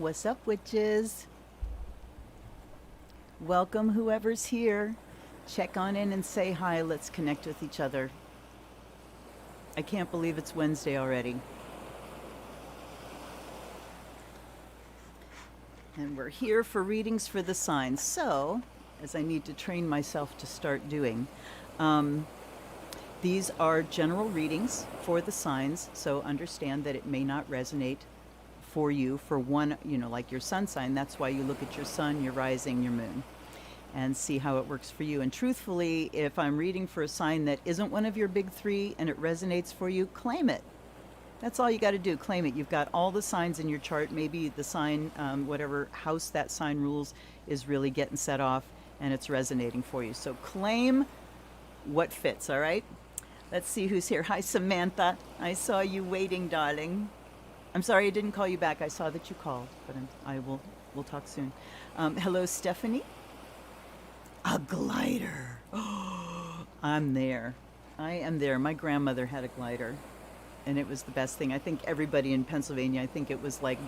What's up, witches? Welcome, whoever's here. Check on in and say hi. Let's connect with each other. I can't believe it's Wednesday already. And we're here for readings for the signs. So, as I need to train myself to start doing, um, these are general readings for the signs. So, understand that it may not resonate for you for one, like your sun sign. That's why you look at your sun, your rising, your moon, and see how it works for you. And truthfully, if I'm reading for a sign that isn't one of your big three and it resonates for you, claim it. That's all you got to do. Claim it. You've got all the signs in your chart. Maybe the sign, whatever house that sign rules, is really getting set off and it's resonating for you. So claim what fits, all right? Let's see who's here. Hi, Samantha. I saw you waiting, darling. I'm sorry I didn't call you back. I saw that you called, but we'll talk soon. Hello, Stephanie. A glider. Oh, I'm there. I am there. My grandmother had a glider, and it was the best thing. I think everybody in Pennsylvania, I think it was like,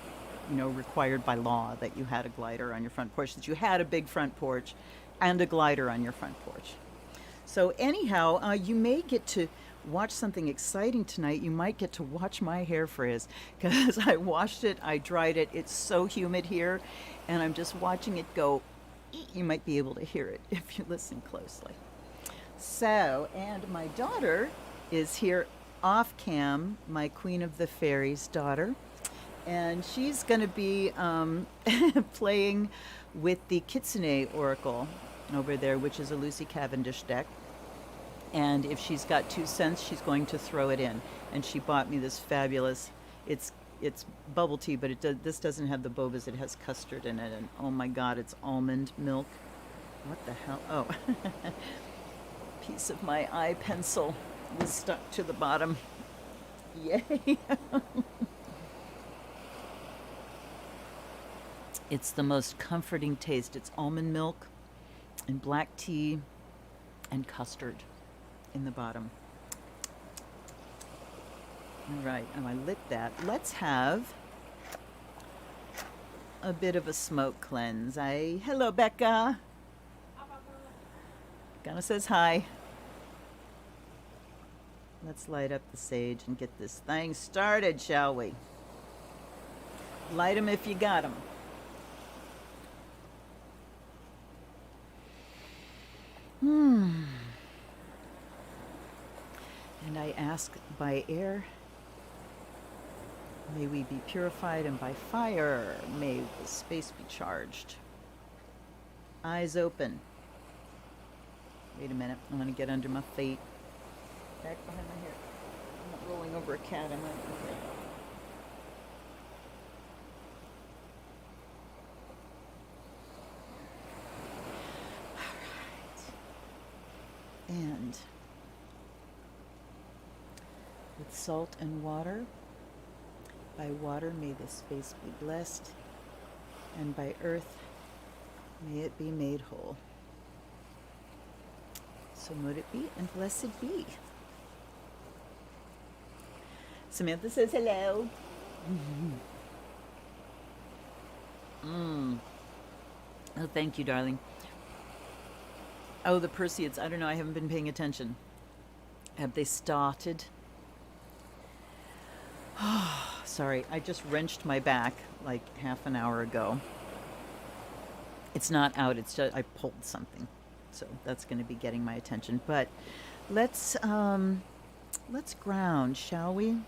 required by law that you had a glider on your front porch, that you had a big front porch and a glider on your front porch. So anyhow, you may get to watch something exciting tonight. You might get to watch my hair frizz because I washed it, I dried it. It's so humid here, and I'm just watching it go. You might be able to hear it if you listen closely. So, and my daughter is here off cam, my Queen of the Fairies daughter, and she's going to be playing with the Kitsune Oracle over there, which is a Lucy Cavendish deck. And if she's got 2 cents, she's going to throw it in. And she bought me this fabulous, it's bubble tea, but this doesn't have the bobas, it has custard in it. And oh my God, it's almond milk. What the hell? Oh, piece of my eye pencil was stuck to the bottom. Yay. It's the most comforting taste. It's almond milk and black tea and custard in the bottom. All right, and I lit that. Let's have a bit of a smoke cleanse. Hello, Becca. Gunna says hi. Let's light up the sage and get this thing started, shall we? Light 'em if you got 'em. And I ask by air, may we be purified, and by fire, may the space be charged. Eyes open. Wait a minute, I'm going to get under my feet. Back behind my hair. I'm not rolling over a cat, am I? Okay. All right. And with salt and water, by water may the space be blessed, and by earth may it be made whole. So mote it be, and blessed be. Samantha says hello. Oh, thank you, darling. Oh, the Perseids. I don't know. I haven't been paying attention. Have they started? Sorry, I just wrenched my back like half an hour ago. It's not out. It's just I pulled something, so that's going to be getting my attention. But let's ground, shall we?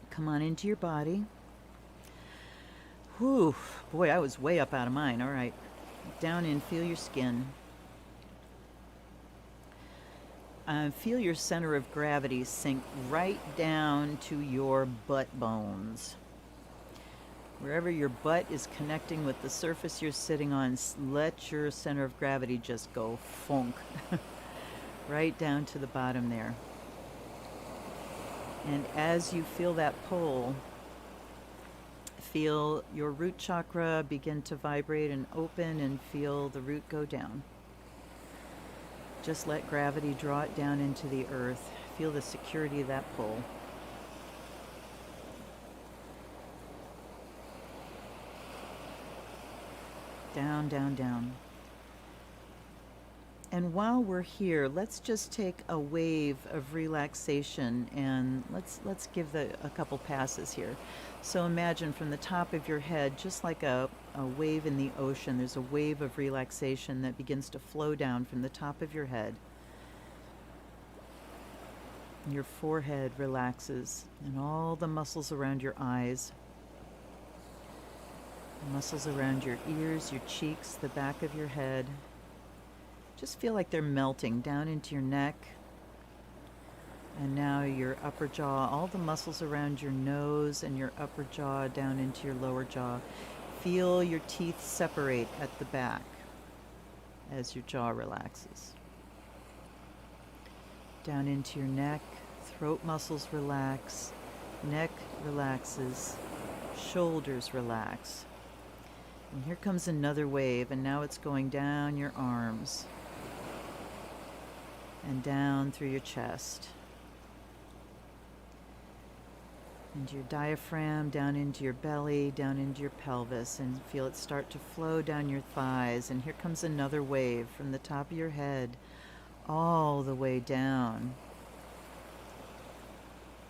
Come on into your body. Whew, boy, I was way up out of mine. All right, down in, feel your skin. Feel your center of gravity sink right down to your butt bones. Wherever your butt is connecting with the surface you're sitting on, let your center of gravity just go funk. Right down to the bottom there. And as you feel that pull, feel your root chakra begin to vibrate and open, and feel the root go down. Just let gravity draw it down into the earth. Feel the security of that pull. Down, down, down. And while we're here, let's just take a wave of relaxation and let's give a couple passes here. So imagine from the top of your head, just like a wave in the ocean, there's a wave of relaxation that begins to flow down from the top of your head. Your forehead relaxes, and all the muscles around your eyes, the muscles around your ears, your cheeks, the back of your head, just feel like they're melting down into your neck. And now your upper jaw, all the muscles around your nose and your upper jaw down into your lower jaw. Feel your teeth separate at the back as your jaw relaxes. Down into your neck, throat muscles relax, neck relaxes, shoulders relax. And here comes another wave, and now it's going down your arms and down through your chest. And your diaphragm, down into your belly, down into your pelvis, and feel it start to flow down your thighs. And here comes another wave from the top of your head all the way down.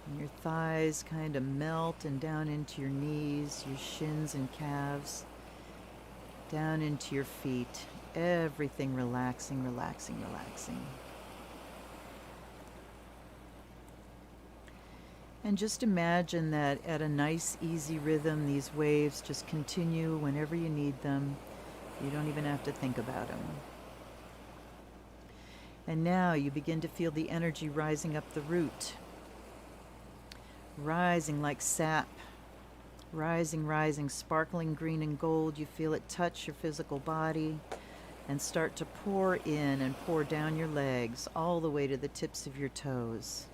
And your thighs kind of melt and down into your knees, your shins and calves, down into your feet. Everything relaxing, relaxing, relaxing. And just imagine that at a nice, easy rhythm, these waves just continue whenever you need them. You don't even have to think about them. And now you begin to feel the energy rising up the root, rising like sap, rising, rising, sparkling green and gold. You feel it touch your physical body and start to pour in and pour down your legs all the way to the tips of your toes.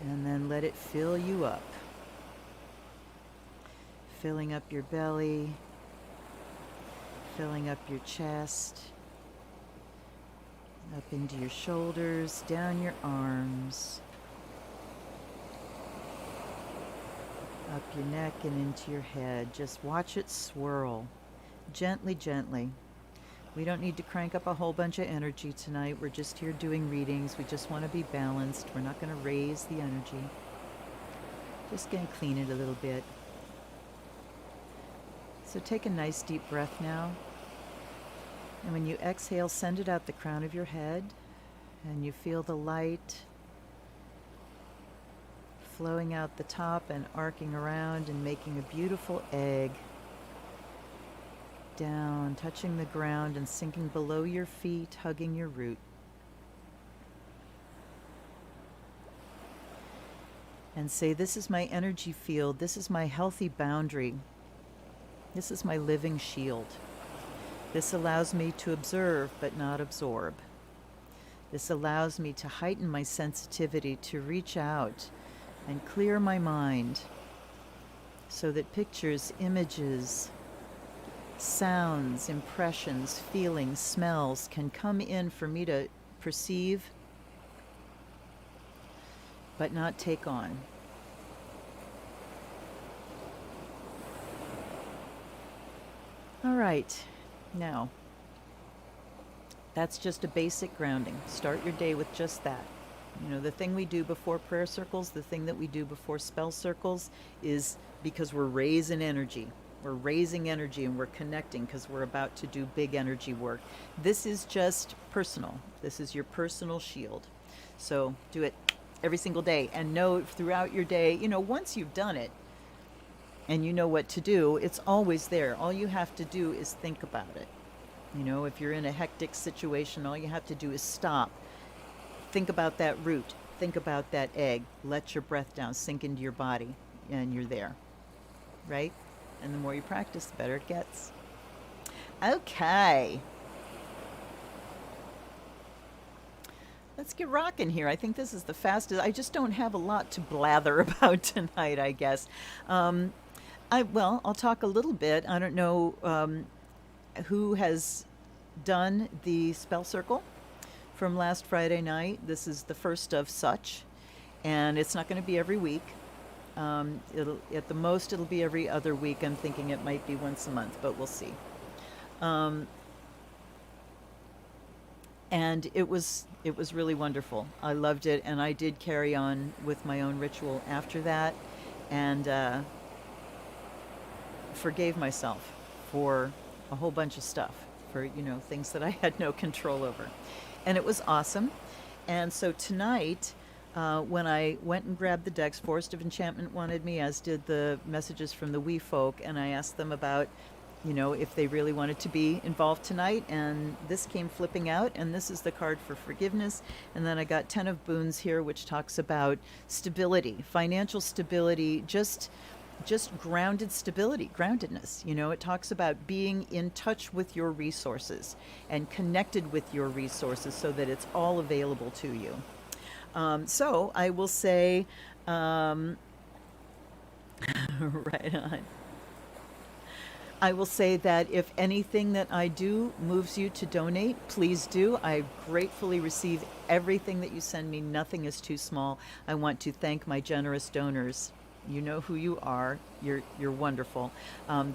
And then let it fill you up, filling up your belly, filling up your chest, up into your shoulders, down your arms, up your neck and into your head. Just watch it swirl, gently, gently. We don't need to crank up a whole bunch of energy tonight. We're just here doing readings. We just want to be balanced. We're not going to raise the energy. Just going to clean it a little bit. So take a nice deep breath now. And when you exhale, send it out the crown of your head. And you feel the light flowing out the top and arcing around and making a beautiful egg. Down, touching the ground and sinking below your feet, hugging your root. And say, this is my energy field, this is my healthy boundary, this is my living shield. This allows me to observe but not absorb. This allows me to heighten my sensitivity, to reach out and clear my mind so that pictures, images, sounds, impressions, feelings, smells can come in for me to perceive but not take on. All right, now that's just a basic grounding. Start your day with just that. You know, the thing we do before prayer circles, the thing that we do before spell circles is because we're raising energy. We're raising energy and we're connecting because we're about to do big energy work. This is just personal. This is your personal shield. So do it every single day and know throughout your day, you know, once you've done it and you know what to do, it's always there. All you have to do is think about it. You know, if you're in a hectic situation, all you have to do is stop. Think about that root. Think about that egg. Let your breath down, sink into your body, and you're there. Right? And the more you practice, the better it gets. Okay. Let's get rocking here. I think this is the fastest. I just don't have a lot to blather about tonight, I guess. I'll talk a little bit. I don't know who has done the spell circle from last Friday night. This is the first of such, and it's not going to be every week. At the most, it'll be every other week. I'm thinking it might be once a month, but we'll see. Um, and it was really wonderful. I loved it, and I did carry on with my own ritual after that, and forgave myself for a whole bunch of stuff, for things that I had no control over, and it was awesome. And so tonight, when I went and grabbed the decks, Forest of Enchantment wanted me, as did the messages from the Wee folk, and I asked them about, if they really wanted to be involved tonight, and this came flipping out, and this is the card for forgiveness. And then I got 10 of Boons here, which talks about stability, financial stability, just grounded stability, groundedness. It talks about being in touch with your resources and connected with your resources so that it's all available to you. So I will say, right on. I will say that if anything that I do moves you to donate, please do. I gratefully receive everything that you send me. Nothing is too small. I want to thank my generous donors. You know who you are. You're wonderful.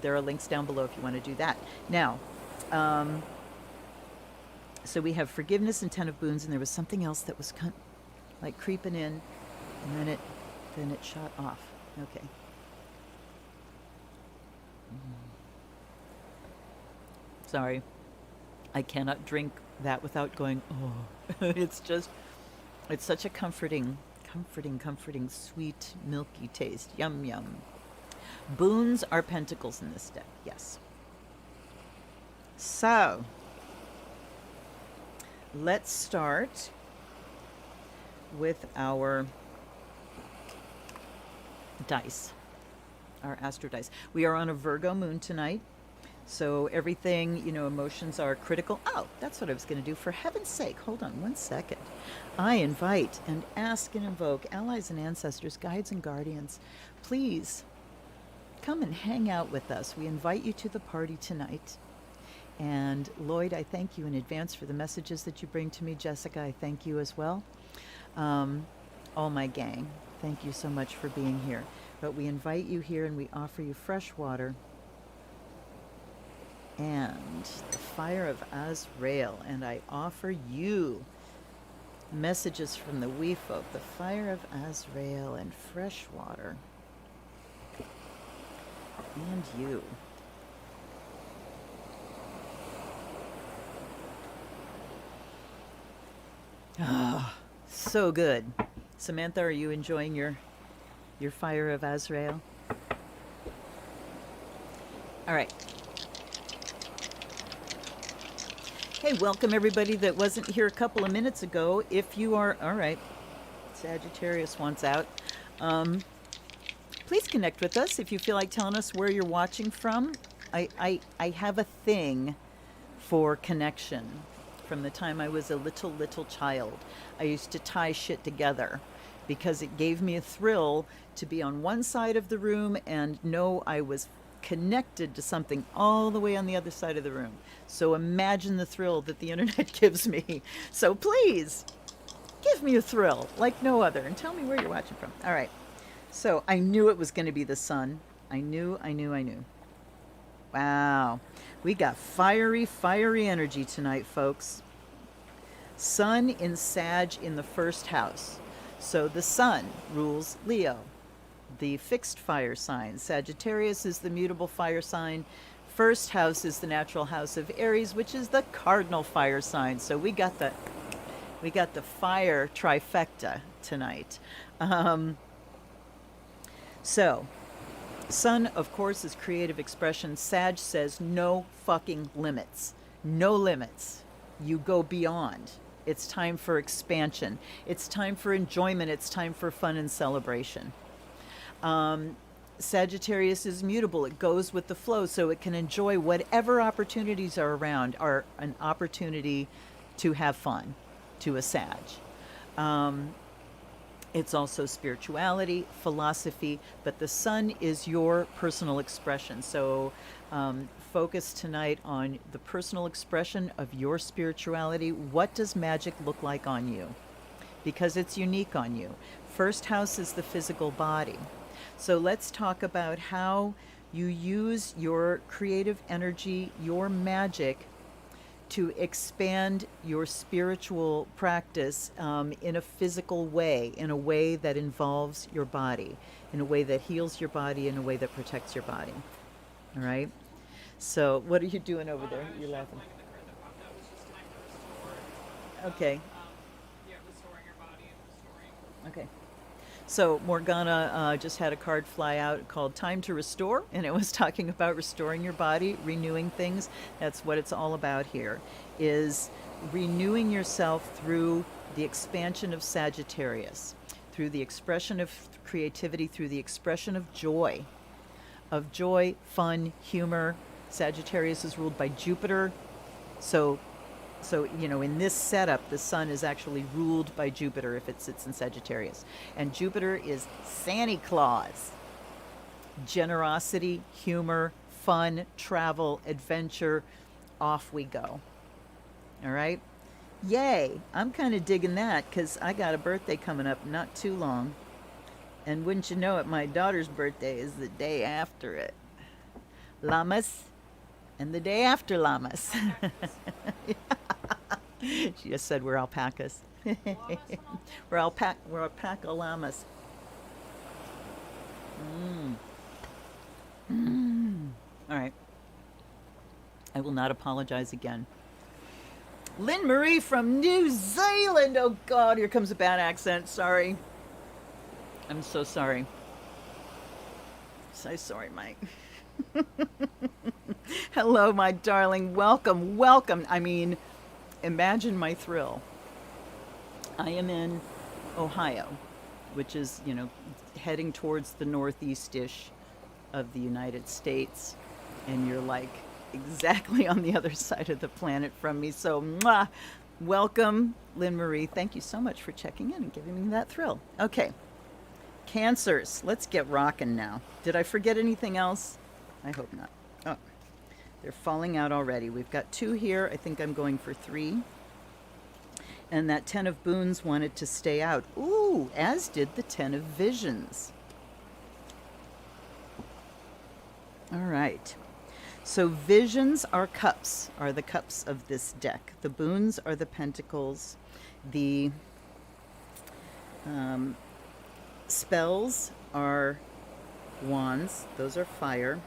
There are links down below if you want to do that. Now, so we have forgiveness and 10 of Boons, and there was something else that was like creeping in, and then it shot off. Okay. Sorry. I cannot drink that without going, oh. It's such a comforting, sweet, milky taste. Yum, yum. Boons are pentacles in this deck, yes. So, let's start with our dice, our astro dice. We are on a Virgo moon tonight. So everything, emotions are critical. Oh, that's what I was going to do. For heaven's sake, hold on one second. I invite and ask and invoke allies and ancestors, guides and guardians. Please come and hang out with us. We invite you to the party tonight. And Lloyd, I thank you in advance for the messages that you bring to me. Jessica, I thank you as well. All my gang, thank you so much for being here. But we invite you here and we offer you fresh water and the fire of Azrael, and I offer you messages from the Wee folk, the fire of Azrael and fresh water, and you. Ah, so good. Samantha, are you enjoying your fire of Azrael? All right. Hey, welcome everybody that wasn't here a couple of minutes ago. If you are, all right, Sagittarius wants out. Please connect with us if you feel like telling us where you're watching from. I have a thing for connection. From the time I was a little child, I used to tie shit together because it gave me a thrill to be on one side of the room and know I was connected to something all the way on the other side of the room. So imagine the thrill that the internet gives me. So please give me a thrill like no other and tell me where you're watching from. All right. So I knew it was going to be the sun. I knew. Wow. We got fiery energy tonight, folks. Sun in Sag in the first house. So the sun rules Leo, the fixed fire sign. Sagittarius is the mutable fire sign. First house is the natural house of Aries, which is the cardinal fire sign. So we got the fire trifecta tonight. So sun, of course, is creative expression. Sag says no fucking limits. No limits. You go beyond. It's time for expansion. It's time for enjoyment. It's time for fun and celebration. Sagittarius is mutable. It goes with the flow, so it can enjoy whatever opportunities are around, are an opportunity to have fun to a Sag. It's also spirituality, philosophy, but the sun is your personal expression. So focus tonight on the personal expression of your spirituality. What does magic look like on you? Because it's unique on you. First house is the physical body. So let's talk about how you use your creative energy, your magic, to expand your spiritual practice in a physical way, in a way that involves your body, in a way that heals your body, in a way that protects your body. All right? So, what are you doing over there? You're Shuffling laughing. the card that popped out was just time to restore. Okay. Restoring your body and restoring. Okay. So Morgana just had a card fly out called Time to Restore, and it was talking about restoring your body, renewing things. That's what it's all about here, is renewing yourself through the expansion of Sagittarius, through the expression of creativity, through the expression of joy, fun, humor. Sagittarius is ruled by Jupiter. So in this setup, the sun is actually ruled by Jupiter if it sits in Sagittarius. And Jupiter is Santa Claus. Generosity, humor, fun, travel, adventure, off we go. All right? Yay! I'm kind of digging that because I got a birthday coming up not too long. And wouldn't you know it, my daughter's birthday is the day after it. Llamas, and the day after Llamas. She just said we're alpacas. We're alpaca llamas. All right. I will not apologize again. Lynn Marie from New Zealand. Oh God, here comes a bad accent. Sorry. I'm so sorry. So sorry, Mike. Hello, my darling. Welcome, welcome. I mean, imagine my thrill. I am in Ohio, which is, heading towards the northeast-ish of the United States. And you're like exactly on the other side of the planet from me. So, mwah, welcome, Lynn Marie. Thank you so much for checking in and giving me that thrill. Okay. Cancers. Let's get rocking now. Did I forget anything else? I hope not. Oh, they're falling out already. We've got 2 here. I think I'm going for 3. And that 10 of Boons wanted to stay out. Ooh, as did the 10 of Visions. All right. So Visions are cups, are the cups of this deck. The Boons are the pentacles. The spells are wands. Those are fire.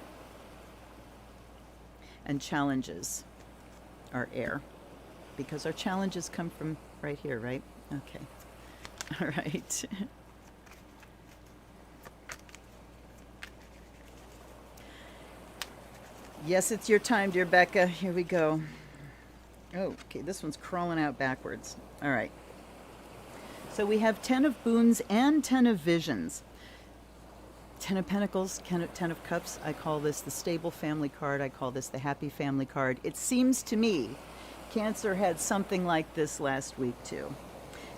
And challenges are air. Because our challenges come from right here, right? Okay. All right. Yes, it's your time, dear Becca. Here we go. Oh, okay, this one's crawling out backwards. All right. So we have 10 of Boons and 10 of Visions. 10 of Pentacles, 10 of Cups. I call this the stable family card. I call this the happy family card. It seems to me Cancer had something like this last week too.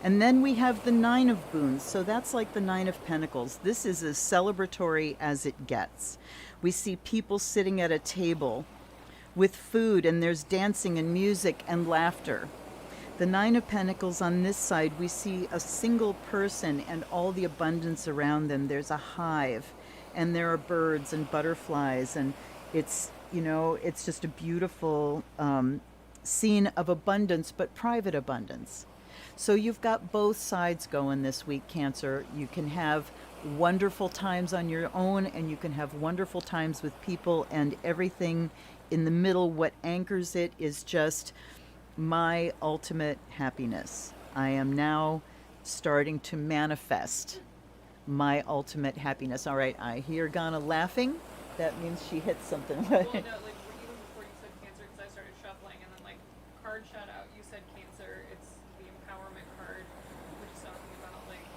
And then we have the 9 of Boons. So that's like the 9 of Pentacles. This is as celebratory as it gets. We see people sitting at a table with food, and there's dancing and music and laughter. The 9 of Pentacles on this side, we see a single person and all the abundance around them. There's a hive, and there are birds and butterflies, and it's just a beautiful scene of abundance, but private abundance. So you've got both sides going this week, Cancer. You can have wonderful times on your own, and you can have wonderful times with people, and everything in the middle. What anchors it is just my ultimate happiness. I am now starting to manifest my ultimate happiness. All right, I hear Ghana laughing. That means she hit something. Well, no, like even before you said Cancer, because I started shuffling, and then like card shout out, you said Cancer. It's the empowerment card, which is talking about like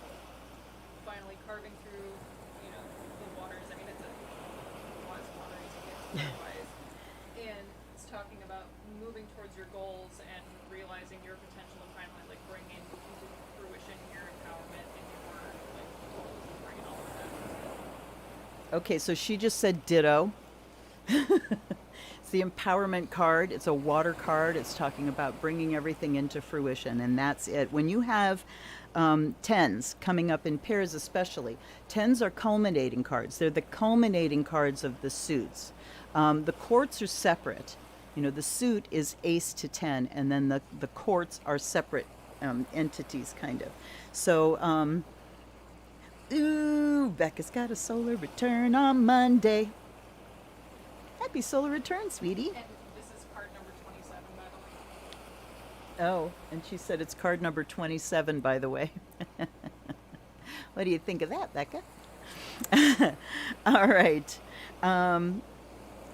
finally carving through, the waters. I mean, it's a wise water, so Cancer wise, and it's talking about moving towards your goals and realizing your potential and finally like bringing into fruition your empowerment and your like goals and bringing all of that. Okay, so she just said ditto. It's the empowerment card. It's a water card. It's talking about bringing everything into fruition, and that's it. When you have tens coming up in pairs, especially, tens are culminating cards. They're the culminating cards of the suits. The courts are separate. You know, the suit is ace to 10, and then the courts are separate entities, kind of. So, ooh, Becca's got a solar return on Monday. Happy solar return, sweetie. And this is card number 27, by the way. Oh, and she said it's card number 27, by the way. What do you think of that, Becca? All right.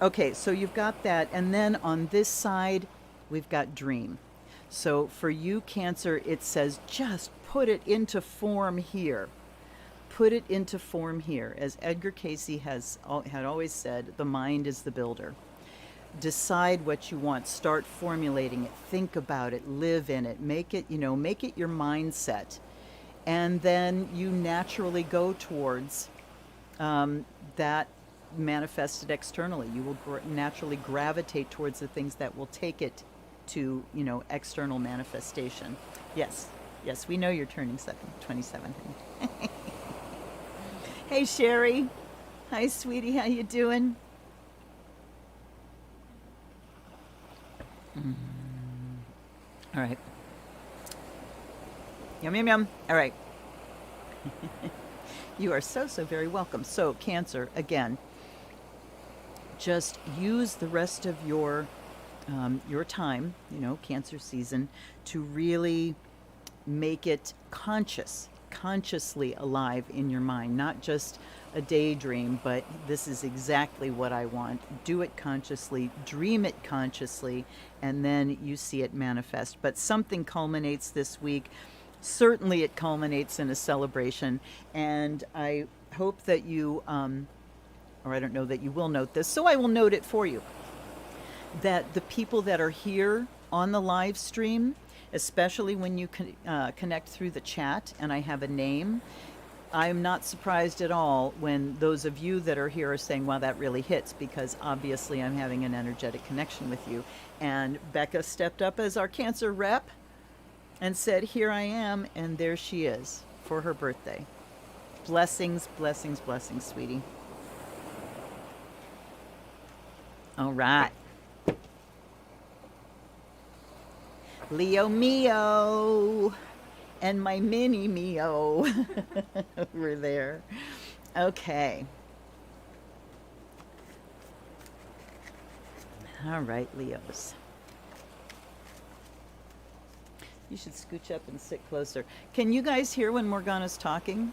Okay, so you've got that. And then on this side, we've got dream. So for you, Cancer, it says just put it into form here. Put it into form here. As Edgar Casey had always said, the mind is the builder. Decide what you want. Start formulating it. Think about it. Live in it. Make it your mindset. And then you naturally go towards that manifested externally. You will naturally gravitate towards the things that will take it to, external manifestation. Yes, we know you're turning 27. Hey, Sherry. Hi, sweetie. How you doing? All right. Yum, yum, yum. All right. You are so very welcome. So, Cancer, again, just use the rest of your time, Cancer season, to really make it consciously alive in your mind, not just a daydream, but this is exactly what I want. Do it consciously, dream it consciously, and then you see it manifest. But something culminates this week. Certainly it culminates in a celebration, and I hope that you, or I don't know that you will note this, so I will note it for you, that the people that are here on the live stream, especially when you connect through the chat and I have a name, I'm not surprised at all when those of you that are here are saying, wow, that really hits, because obviously I'm having an energetic connection with you. And Becca stepped up as our Cancer rep and said, here I am, and there she is for her birthday. Blessings, blessings, blessings, sweetie. All right. Leo Mio and my mini Mio over there. Okay. All right, Leos. You should scooch up and sit closer. Can you guys hear when Morgana's talking?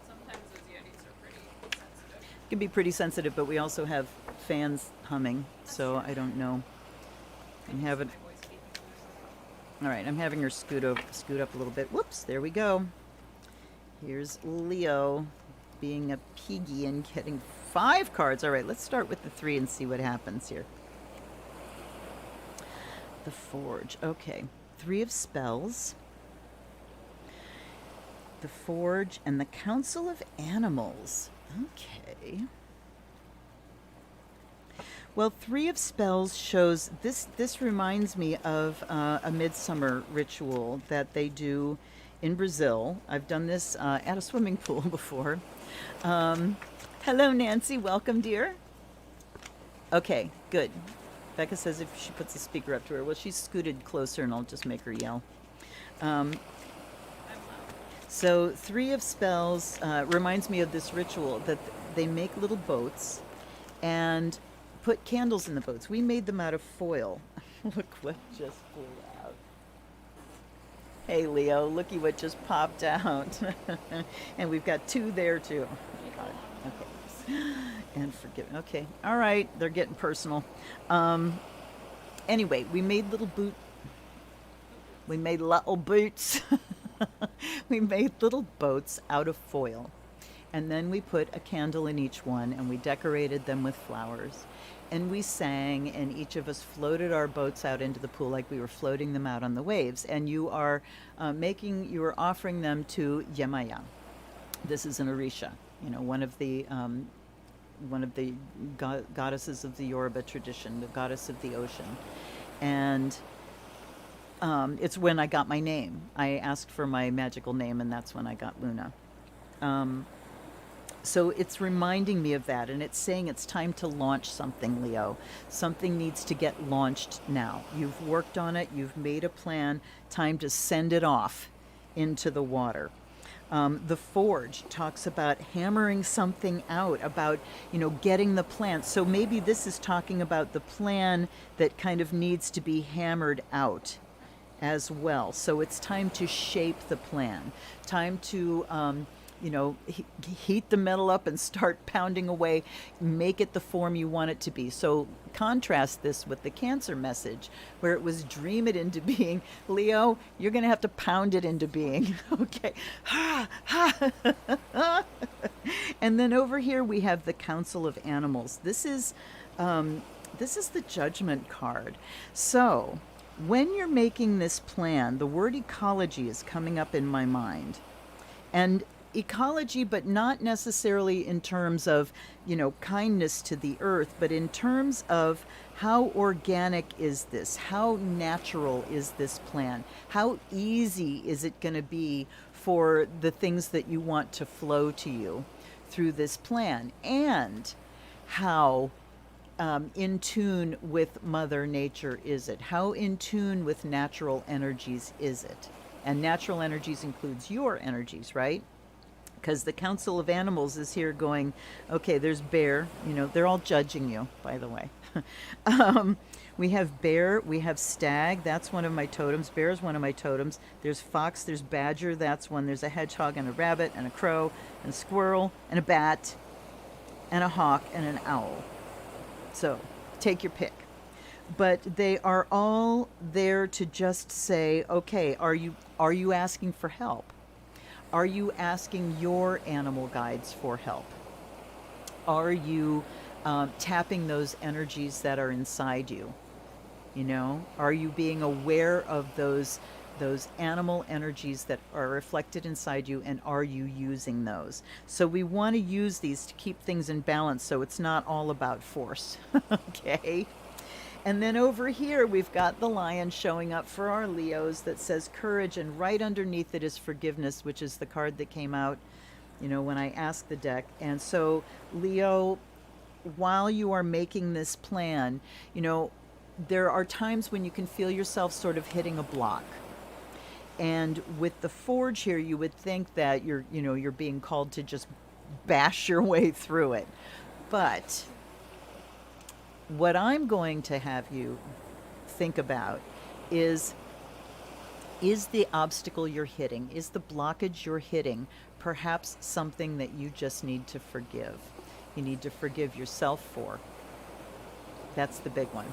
Sometimes those Yetis are pretty sensitive. It can be pretty sensitive, but we also have fans humming, so I don't know. I'm having... My voice speaking to myself. All right, I'm having her scoot up a little bit. Whoops, there we go. Here's Leo being a piggy and getting 5 cards. All right, let's start with the 3 and see what happens here. The Forge. Okay, 3 of Spells. The Forge and the Council of Animals. Okay. Well, 3 of Spells shows this. This reminds me of a midsummer ritual that they do in Brazil. I've done this at a swimming pool before. Hello, Nancy. Welcome, dear. Okay, good. Becca says if she puts the speaker up to her. Well, she's scooted closer, and I'll just make her yell. I'm loud. So 3 of Spells reminds me of this ritual that they make little boats and put candles in the boats. We made them out of foil. Look what just flew out. Hey, Leo, looky what just popped out. And we've got 2 there, too. Okay. And forgive. Okay. All right. They're getting personal. Anyway, we made little boots. We made little boots. We made little boats out of foil. And then we put a candle in each one, and we decorated them with flowers. And we sang, and each of us floated our boats out into the pool like we were floating them out on the waves. And you are offering them to Yemaya. This is an Orisha, one of the one of the goddesses of the Yoruba tradition, the goddess of the ocean. And it's when I got my name. I asked for my magical name, and that's when I got Luna. Um, so it's reminding me of that, and it's saying it's time to launch something, Leo. Something needs to get launched now. You've worked on it, you've made a plan, time to send it off into the water. The Forge talks about hammering something out, about, getting the plan. So maybe this is talking about the plan that kind of needs to be hammered out as well. So it's time to shape the plan, time to, heat the metal up and start pounding away, make it the form you want it to be. So contrast this with the Cancer message, where it was dream it into being. Leo, you're going to have to pound it into being. Okay. And then over here we have the Council of Animals. This is the Judgment card. So when you're making this plan, the word ecology is coming up in my mind. And ecology, but not necessarily in terms of, kindness to the earth, but in terms of how organic is this? How natural is this plan? How easy is it going to be for the things that you want to flow to you through this plan? And how in tune with Mother Nature is it? How in tune with natural energies is it? And natural energies includes your energies, right? Because the Council of Animals is here going, okay, there's bear. They're all judging you, by the way. We have bear, we have stag. That's one of my totems. Bear is one of my totems. There's fox, there's badger. That's one. There's a hedgehog and a rabbit and a crow and a squirrel and a bat and a hawk and an owl. So take your pick. But they are all there to just say, okay, are you asking for help? Are you asking your animal guides for help? Are you tapping those energies that are inside you? Are you being aware of those animal energies that are reflected inside you, and are you using those? So we want to use these to keep things in balance, so it's not all about force. Okay? And then over here, we've got the lion showing up for our Leos that says courage, and right underneath it is forgiveness, which is the card that came out, when I asked the deck. And so, Leo, while you are making this plan, there are times when you can feel yourself sort of hitting a block. And with the Forge here, you would think that you're being called to just bash your way through it. But what I'm going to have you think about is the obstacle you're hitting, is the blockage you're hitting perhaps something that you just need to forgive? You need to forgive yourself for. That's the big one,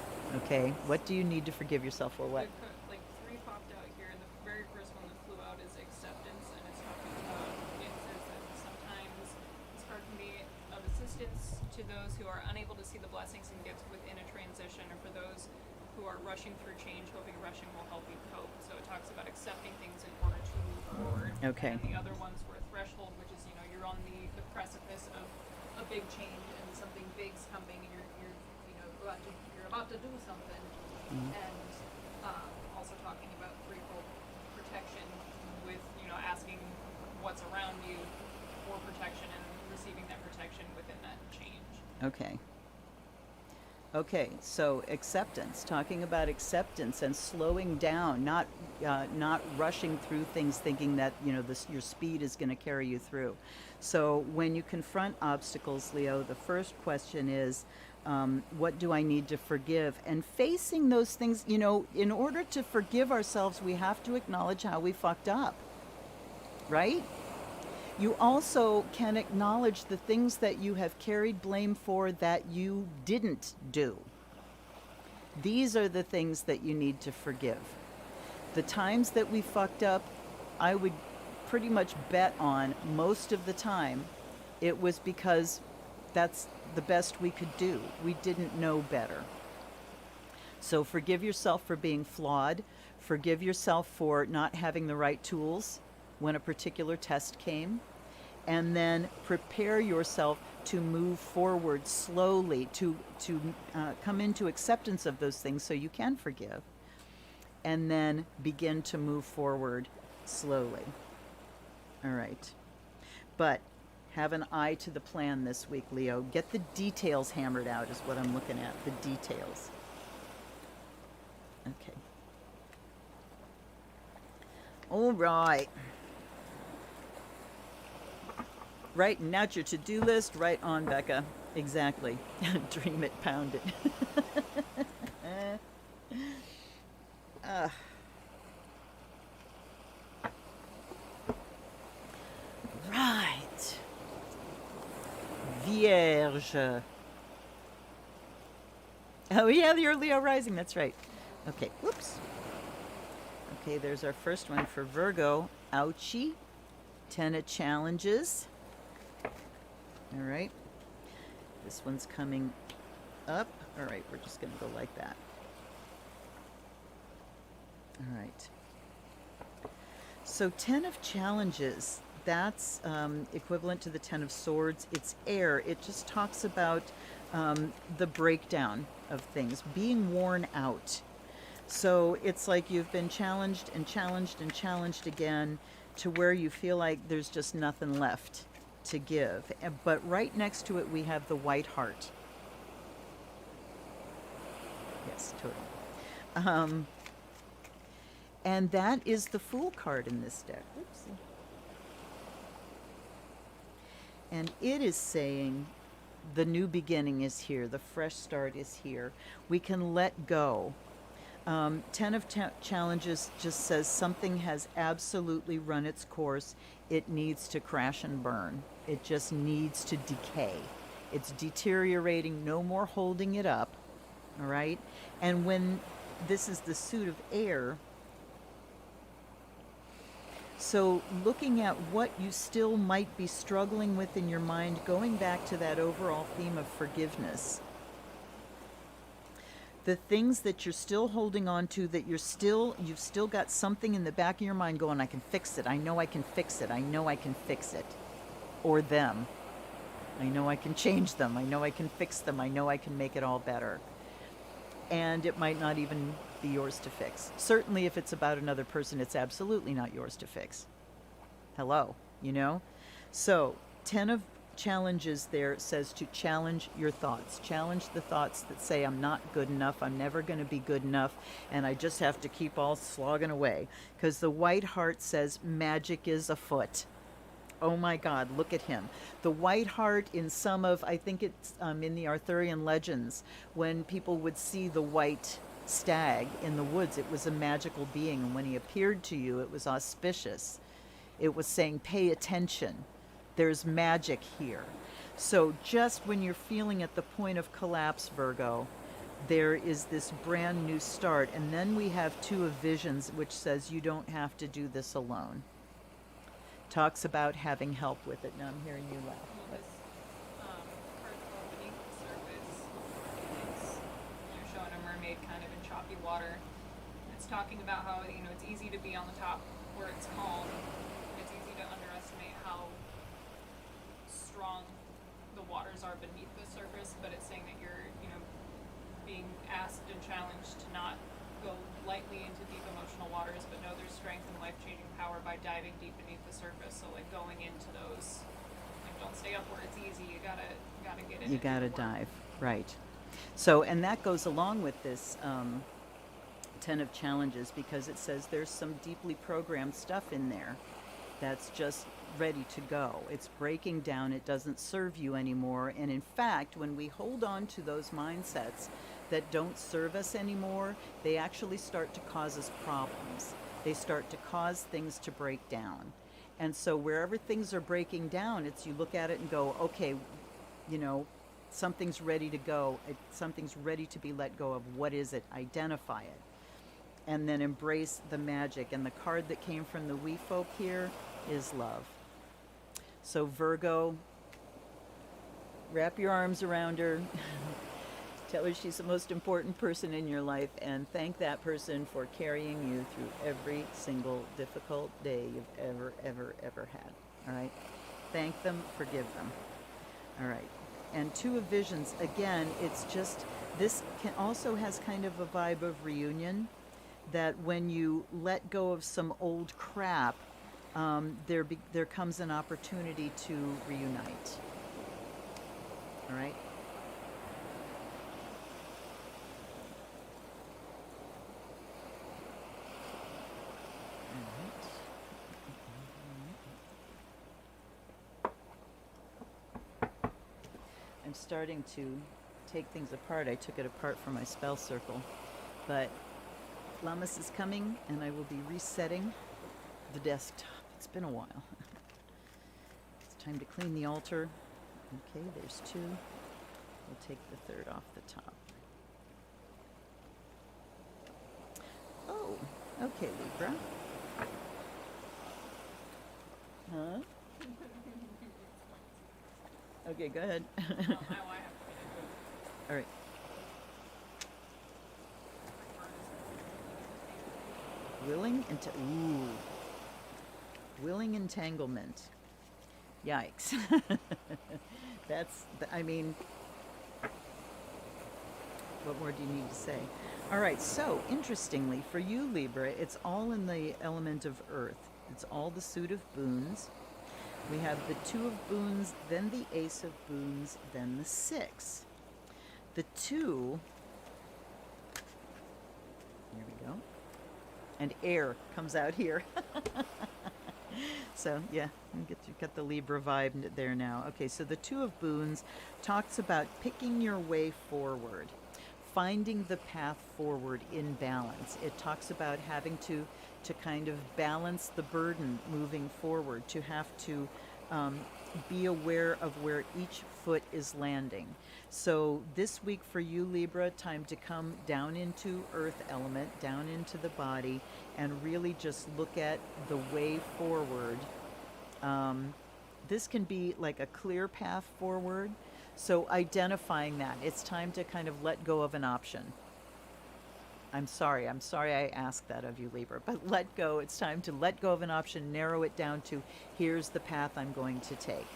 okay? What do you need to forgive yourself for? What? Like three popped out here, and the very first one that flew out is acceptance, and it's talking about, it says that sometimes this card can be of assistance to those who are unable to see the blessings and gifts within a transition, or for those who are rushing through change, hoping rushing will help you cope. So it talks about accepting things in order to move forward. Okay. And the other ones were threshold, which is, you're on the precipice of a big change, and something big's coming, and you're about to do something. Mm-hmm. And also talking about threefold protection with, asking what's around you for protection and receiving that protection within that change. Okay. Okay, so acceptance, talking about acceptance and slowing down, not rushing through things thinking that, your speed is going to carry you through. So when you confront obstacles, Leo, the first question is, what do I need to forgive? And facing those things, in order to forgive ourselves, we have to acknowledge how we fucked up, right? You also can acknowledge the things that you have carried blame for that you didn't do. These are the things that you need to forgive. The times that we fucked up, I would pretty much bet on most of the time it was because that's the best we could do. We didn't know better. So forgive yourself for being flawed. Forgive yourself for not having the right tools when a particular test came, and then prepare yourself to move forward slowly, to come into acceptance of those things so you can forgive, and then begin to move forward slowly. All right. But have an eye to the plan this week, Leo. Get the details hammered out, is what I'm looking at. The details. Okay. All right. Writing out your to-do list. Right on, Becca. Exactly. Dream it, pound it. Right. Vierge. Oh, yeah, you're Leo rising. That's right. Okay. Whoops. Okay, there's our first one for Virgo. Ouchie. 10 of challenges. All right. This one's coming up. All right, we're just going to go like that. All right. So 10 of challenges, that's equivalent to the 10 of swords. It's air. It just talks about the breakdown of things, being worn out. So it's like you've been challenged and challenged and challenged again to where you feel like there's just nothing left to give. But right next to it, we have the white heart. Yes, totally. And that is the Fool card in this deck. Oopsie. And it is saying the new beginning is here. The fresh start is here. We can let go. 10 of challenges just says something has absolutely run its course. It needs to crash and burn. It just needs to decay. It's deteriorating. No more holding it up. All right? And when this is the suit of air, so looking at what you still might be struggling with in your mind, going back to that overall theme of forgiveness, the things that you're still holding on to, that you've still got something in the back of your mind going, I can fix it. I know I can fix it. I know I can fix it. Or them. I know I can change them. I know I can fix them. I know I can make it all better. And it might not even be yours to fix. Certainly if it's about another person, it's absolutely not yours to fix. Hello, you know? So 10 of challenges there says to challenge your thoughts. Challenge the thoughts that say, I'm not good enough, I'm never going to be good enough, and I just have to keep all slogging away. Because the white heart says magic is afoot. Oh my God, look at him. The white heart in some of, I think it's in the Arthurian legends, when people would see the white stag in the woods, it was a magical being. And when he appeared to you, it was auspicious. It was saying, pay attention. There's magic here. So just when you're feeling at the point of collapse, Virgo, there is this brand new start. And then we have 2 of visions, which says you don't have to do this alone. Talks about having help with it. Now I'm hearing you laugh. Well, this card's called Beneath the Surface. It's showing a mermaid kind of in choppy water. It's talking about how it's easy to be on the top where it's calm. It's easy to underestimate how strong the waters are beneath the surface, but it's saying that you're being asked and challenged to not go lightly into deep emotional waters, but know there's strength and life-changing power by diving deep beneath the surface. So like going into those, don't stay up where it's easy. You gotta get in. You gotta dive, right? So, and that goes along with this 10 of challenges, because it says there's some deeply programmed stuff in there that's just ready to go. It's breaking down. It doesn't serve you anymore. And in fact, when we hold on to those mindsets that don't serve us anymore, they actually start to cause us problems. They start to cause things to break down. And so wherever things are breaking down, it's you look at it and go, okay, something's ready to go. Something's ready to be let go of. What is it? Identify it. And then embrace the magic. And the card that came from the wee folk here is love. So Virgo, wrap your arms around her. Tell her she's the most important person in your life, and thank that person for carrying you through every single difficult day you've ever had. All right? Thank them, forgive them. All right. And Two of Visions, again, it's just, this can also has kind of a vibe of reunion, that when you let go of some old crap, there comes an opportunity to reunite. All right? I'm starting to take things apart. I took it apart for my spell circle. But Lammas is coming, and I will be resetting the desktop. It's been a while. It's time to clean the altar. Okay, there's two. We'll take the third off the top. Oh, okay, Libra. Huh? Okay, go ahead. Now I have to get into it. All right. Willing entanglement. Yikes. I mean, what more do you need to say? All right, so interestingly, for you, Libra, it's all in the element of earth. It's all the suit of boons. We have the two of boons, then the ace of boons, then the six. The two, here we go, and air comes out here. So yeah, you get the Libra vibe there now. Okay, so the two of boons talks about picking your way forward, finding the path forward in balance. It talks about having to kind of balance the burden moving forward, to have to be aware of where each foot is landing. So this week for you, Libra, time to come down into earth element, down into the body, and really just look at the way forward. This can be like a clear path forward. So identifying that, it's time to kind of let go of an option. I'm sorry I asked that of you, Libra, but let go. It's time to let go of an option, narrow it down to, here's the path I'm going to take.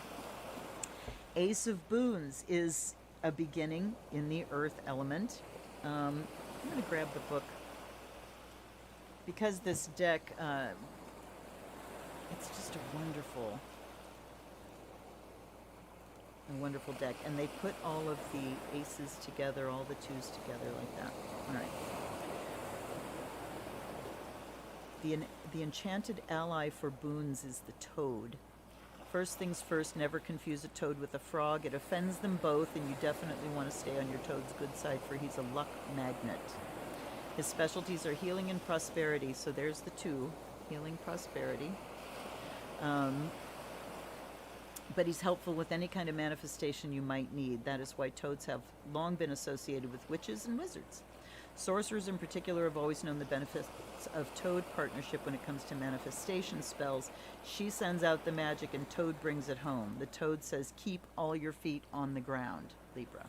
Ace of Boons is a beginning in the earth element. I'm going to grab the book. Because this deck, it's just a wonderful deck. And they put all of the aces together, all the twos together like that. All right. The enchanted ally for boons is the toad. First things first, never confuse a toad with a frog. It offends them both, and you definitely want to stay on your toad's good side, for he's a luck magnet. His specialties are healing and prosperity, so there's the two, healing, prosperity. But he's helpful with any kind of manifestation you might need. That is why toads have long been associated with witches and wizards. Sorcerers in particular have always known the benefits of toad partnership when it comes to manifestation spells. She sends out the magic and toad brings it home. The toad says, keep all your feet on the ground, Libra.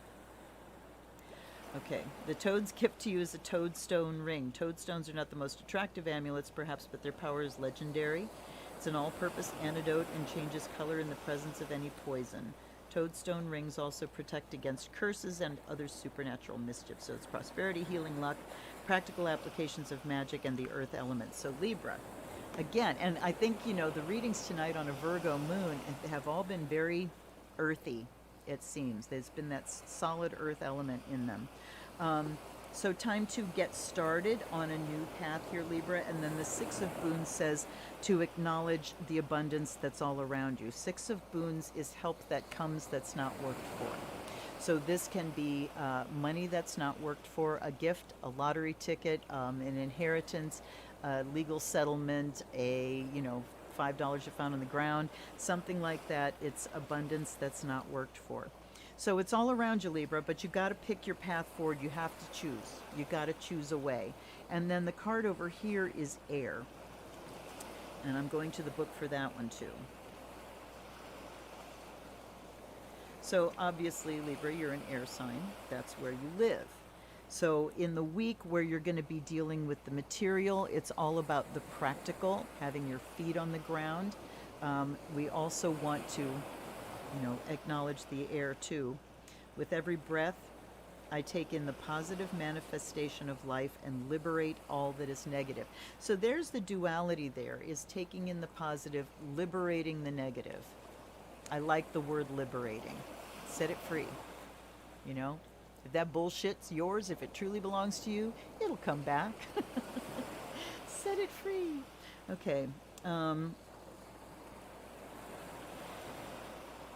Okay, the toad's gift to you is a toadstone ring. Toadstones are not the most attractive amulets, perhaps, but their power is legendary. It's an all-purpose antidote and changes color in the presence of any poison. Toadstone rings also protect against curses and other supernatural mischief. So it's prosperity, healing, luck, practical applications of magic, and the earth element. So Libra, again, and I think, the readings tonight on a Virgo moon have all been very earthy, it seems. There's been that solid earth element in them. So time to get started on a new path here, Libra. And then the Six of Boons says to acknowledge the abundance that's all around you. Six of Boons is help that comes that's not worked for. So this can be money that's not worked for, a gift, a lottery ticket, an inheritance, a legal settlement, $5 you found on the ground, something like that. It's abundance that's not worked for. So it's all around you, Libra, but you got to pick your path forward. You have to choose. You got to choose a way. And then the card over here is air. And I'm going to the book for that one too. So obviously, Libra, you're an air sign. That's where you live. So in the week where you're going to be dealing with the material, it's all about the practical, having your feet on the ground. We also want to Acknowledge the air too. With every breath, I take in the positive manifestation of life and liberate all that is negative. So there's the duality there, is taking in the positive, liberating the negative. I like the word liberating. Set it free. You know? If that bullshit's yours, if it truly belongs to you, it'll come back. Set it free. Okay.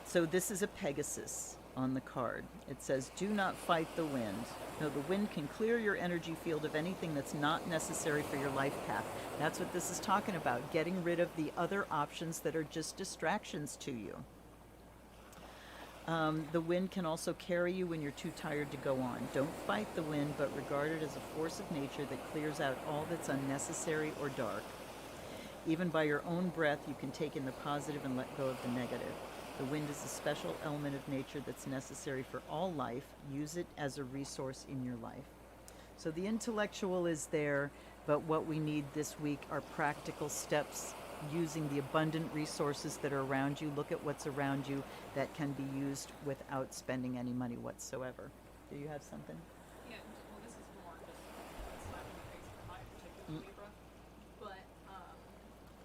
So this is a Pegasus on the card. It says, do not fight the wind. No, the wind can clear your energy field of anything that's not necessary for your life path. That's what this is talking about, getting rid of the other options that are just distractions to you. The wind can also carry you when you're too tired to go on. Don't fight the wind, but regard it as a force of nature that clears out all that's unnecessary or dark. Even by your own breath, you can take in the positive and let go of the negative. The wind is a special element of nature that's necessary for all life. Use it as a resource in your life. So the intellectual is there, but what we need this week are practical steps using the abundant resources that are around you. Look at what's around you that can be used without spending any money whatsoever. Do you have something? Yeah, well, this is more just a slap in the face for my particular Libra. But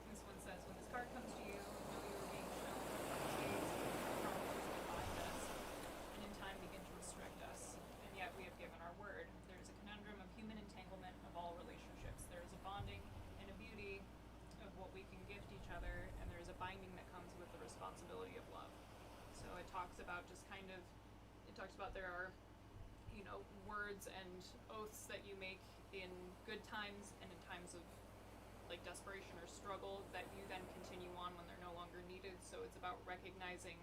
this one says, when this card comes to you, know you are being shown ways from behind us, and in time begin to restrict us. And yet we have given our word. There is a conundrum of human entanglement of all relationships. There is a bonding and a beauty of what we can gift each other, and there is a binding that comes with the responsibility of love. So it talks about there are, words and oaths that you make in good times and in times of like desperation or struggle that you then continue on when they're no longer needed. So it's about recognizing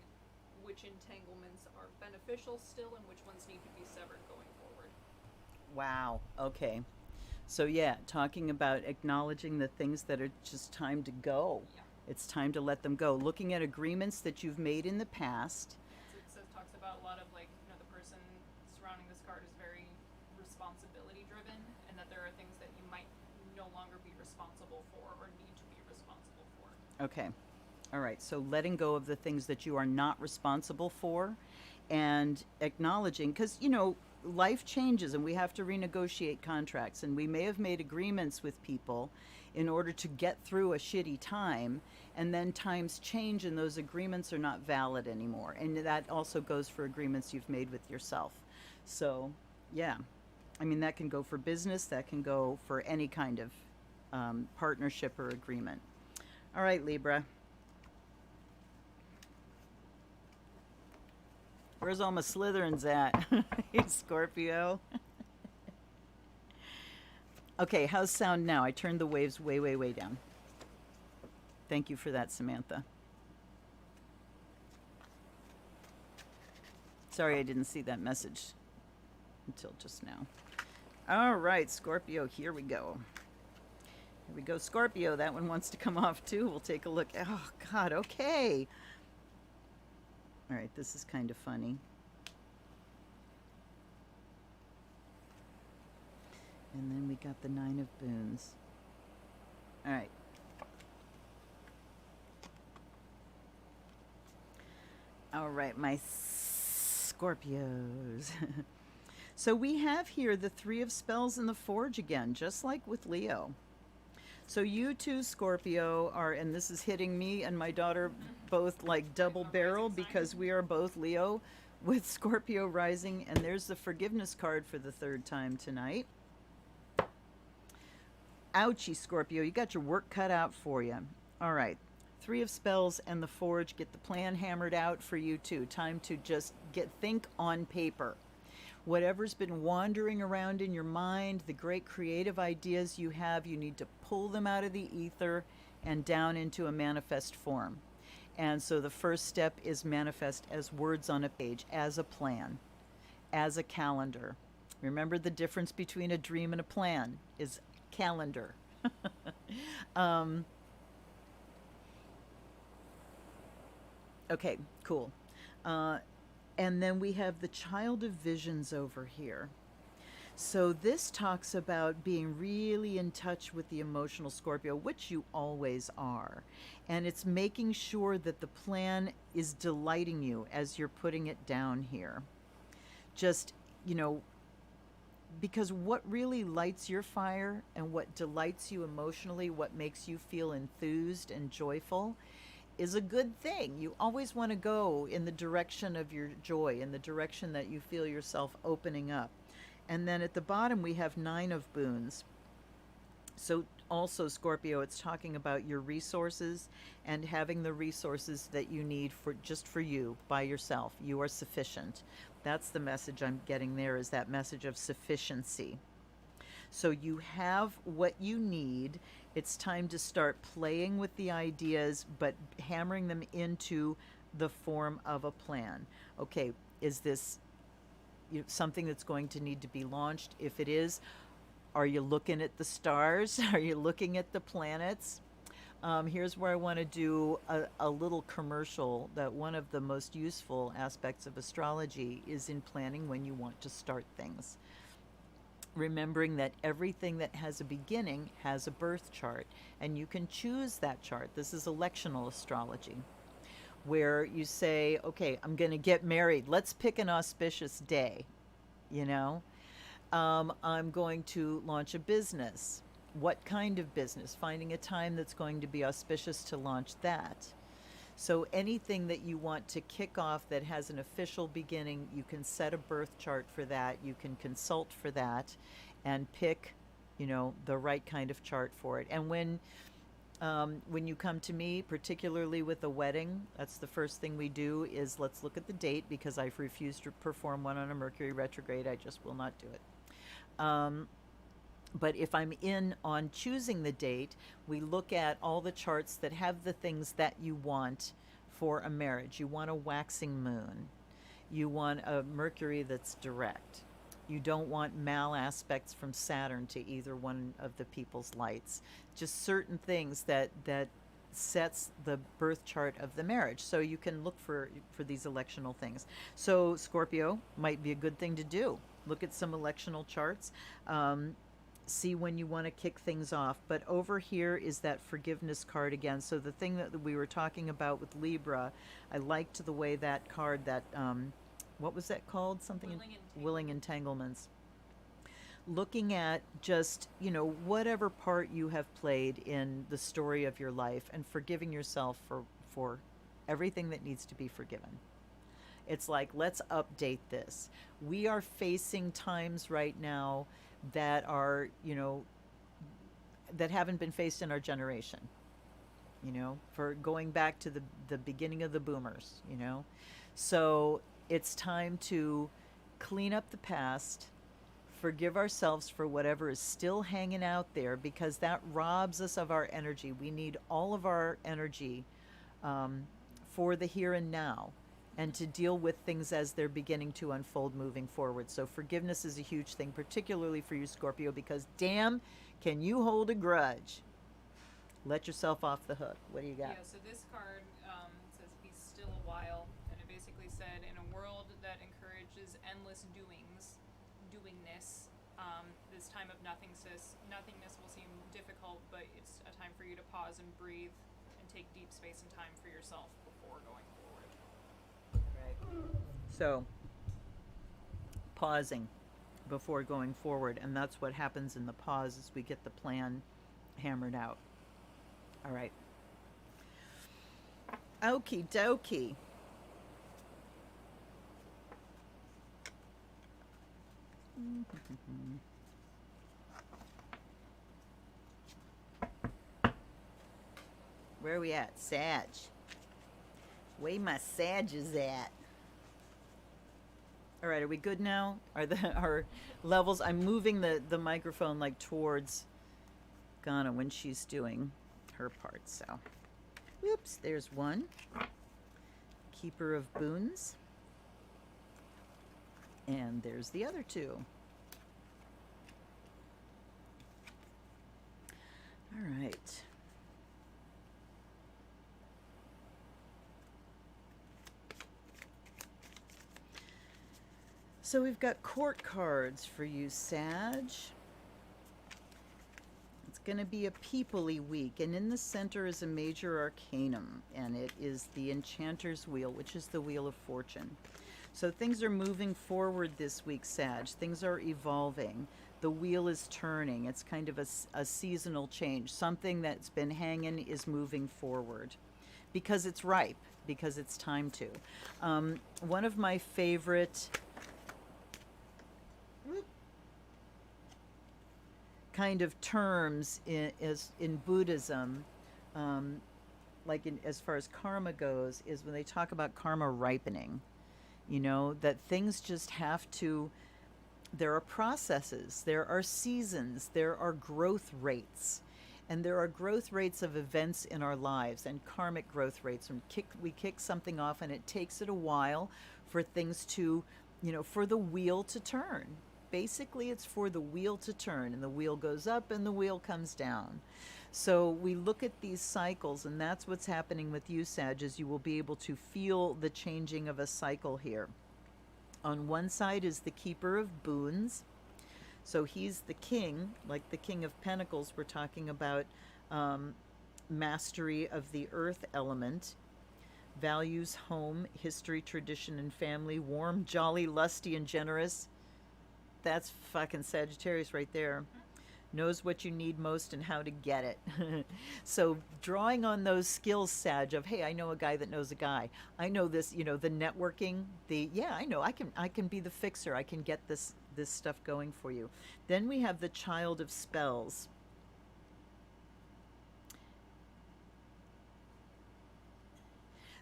which entanglements are beneficial still and which ones need to be severed going forward. Wow. Okay. So yeah, talking about acknowledging the things that are just time to go. Yeah. It's time to let them go. Looking at agreements that you've made in the past. So it talks about a lot of the person surrounding this card is very responsibility driven, and that there are things that you might no longer be responsible for or need to be responsible for. Okay. All right. So letting go of the things that you are not responsible for and acknowledging, because, life changes and we have to renegotiate contracts, and we may have made agreements with people in order to get through a shitty time, and then times change and those agreements are not valid anymore. And that also goes for agreements you've made with yourself. So, yeah. I mean, that can go for business, that can go for any kind of partnership or agreement. All right, Libra. Where's all my Slytherins at? Hey, Scorpio. Okay, how's sound now? I turned the waves way, way, way down. Thank you for that, Samantha. Sorry I didn't see that message until just now. All right, Scorpio, here we go. Here we go, Scorpio. That one wants to come off too. We'll take a look. Oh, God, okay. All right, this is kind of funny. And then we got the Nine of Boons. All right. All right, my Scorpios. So we have here the Three of Spells in the Forge again, just like with Leo. So you too, Scorpio, are, and this is hitting me and my daughter both like double barrel because we are both Leo with Scorpio rising. And there's the forgiveness card for the third time tonight. Ouchie, Scorpio, you got your work cut out for you. All right. Three of Spells and the Forge. Get the plan hammered out for you too. Time to just think on paper. Whatever's been wandering around in your mind, the great creative ideas you have, you need to pull them out of the ether and down into a manifest form. And so the first step is manifest as words on a page, as a plan, as a calendar. Remember, the difference between a dream and a plan is calendar. Okay, cool. And then we have the Child of Visions over here. So this talks about being really in touch with the emotional Scorpio, which you always are. And it's making sure that the plan is delighting you as you're putting it down here. Just, you know, because what really lights your fire and what delights you emotionally, what makes you feel enthused and joyful, is a good thing. You always want to go in the direction of your joy, in the direction that you feel yourself opening up. And then at the bottom, we have 9 of boons. So also, Scorpio, it's talking about your resources and having the resources that you need for just for you by yourself. You are sufficient. That's the message I'm getting there, is that message of sufficiency. So you have what you need. It's time to start playing with the ideas, but hammering them into the form of a plan. Okay, is this something that's going to need to be launched? If it is, are you looking at the stars? Are you looking at the planets? Here's where I want to do a little commercial, that one of the most useful aspects of astrology is in planning when you want to start things. Remembering that everything that has a beginning has a birth chart, and you can choose that chart. This is electional astrology, where you say, okay, I'm going to get married. Let's pick an auspicious day, you know? I'm going to launch a business. What kind of business? Finding a time that's going to be auspicious to launch that. So anything that you want to kick off that has an official beginning, you can set a birth chart for that. You can consult for that and pick, you know, the right kind of chart for it. And when you come to me, particularly with a wedding, that's the first thing we do, is let's look at the date, because I've refused to perform one on a Mercury retrograde. I just will not do it. But if I'm in on choosing the date, we look at all the charts that have the things that you want for a marriage. You want a waxing moon. You want a Mercury that's direct. You don't want mal aspects from Saturn to either one of the people's lights. Just certain things that sets the birth chart of the marriage. So you can look for these electional things. So Scorpio might be a good thing to do. Look at some electional charts. See when you want to kick things off. But over here is that forgiveness card again. So the thing that we were talking about with Libra, I liked the way that card, that what was that called? Something willing entanglements. Looking at just, you know, whatever part you have played in the story of your life, and forgiving yourself for everything that needs to be forgiven. It's like, let's update this. We are facing times right now that are, you know, that haven't been faced in our generation. You know, for going back to the beginning of the boomers, you know. So it's time to clean up the past, forgive ourselves for whatever is still hanging out there, because that robs us of our energy. We need all of our energy for the here and now, and to deal with things as they're beginning to unfold moving forward. So forgiveness is a huge thing, particularly for you, Scorpio, because damn, can you hold a grudge? Let yourself off the hook. What do you got? Yeah, so this card says be still a while, and it basically said, in a world that encourages endless doingness, this time of nothingness will seem difficult, but it's a time for you to pause and breathe and take deep space and time for yourself before going forward. Right. So, pausing before going forward, and that's what happens in the pause, is we get the plan hammered out. All right. Okie dokie. Where are we at? Sag. Where my Sag is at? All right, are we good now? Are our levels? I'm moving the microphone like towards Ghana when she's doing her part. So, whoops, there's one. Keeper of Boons. And there's the other two. All right. So we've got court cards for you, Sag. It's going to be a peoply week, and in the center is a major arcanum, and it is the Enchanter's Wheel, which is the Wheel of Fortune. So things are moving forward this week, Sag. Things are evolving. The wheel is turning. It's kind of a seasonal change. Something that's been hanging is moving forward because it's ripe, because it's time to. One of my favorite kind of terms is in Buddhism, like as far as karma goes, is when they talk about karma ripening. You know, that things just have to, there are processes, there are seasons, there are growth rates. And there are growth rates of events in our lives and karmic growth rates. And we kick something off, and it takes it a while for things to, you know, for the wheel to turn. Basically, it's for the wheel to turn, and the wheel goes up and the wheel comes down. So we look at these cycles, and that's what's happening with you, Sag, is you will be able to feel the changing of a cycle here. On one side is the Keeper of Boons. So he's the king, like the King of Pentacles. We're talking about mastery of the earth element, values home, history, tradition, and family, warm, jolly, lusty, and generous. That's fucking Sagittarius right there. Knows what you need most and how to get it. So drawing on those skills, Sag, of, hey, I know a guy that knows a guy. I know this, you know, the networking, I know I can be the fixer. I can get this stuff going for you. Then we have the Child of Spells.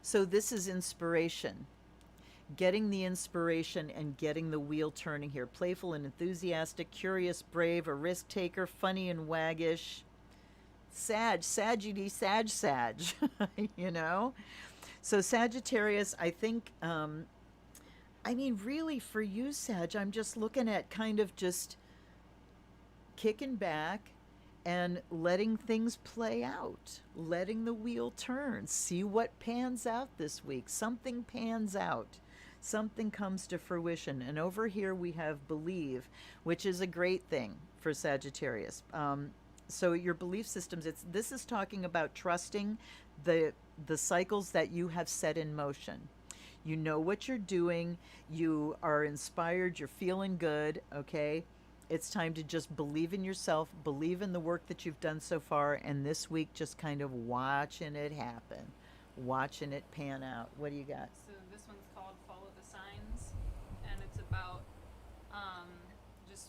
So this is inspiration. Getting the inspiration and getting the wheel turning here. Playful and enthusiastic, curious, brave, a risk taker, funny and waggish. Sagittary, Sag, you know? So Sagittarius, I think, I mean, really for you, Sag, I'm just looking at kind of just kicking back and letting things play out, letting the wheel turn, see what pans out this week. Something pans out. Something comes to fruition. And over here we have believe, which is a great thing for Sagittarius. So your belief systems, this is talking about trusting the cycles that you have set in motion. You know what you're doing. You are inspired. You're feeling good. Okay. It's time to just believe in yourself, believe in the work that you've done so far, and this week just kind of watching it happen, watching it pan out. What do you got? So this one's called Follow the Signs, and it's about just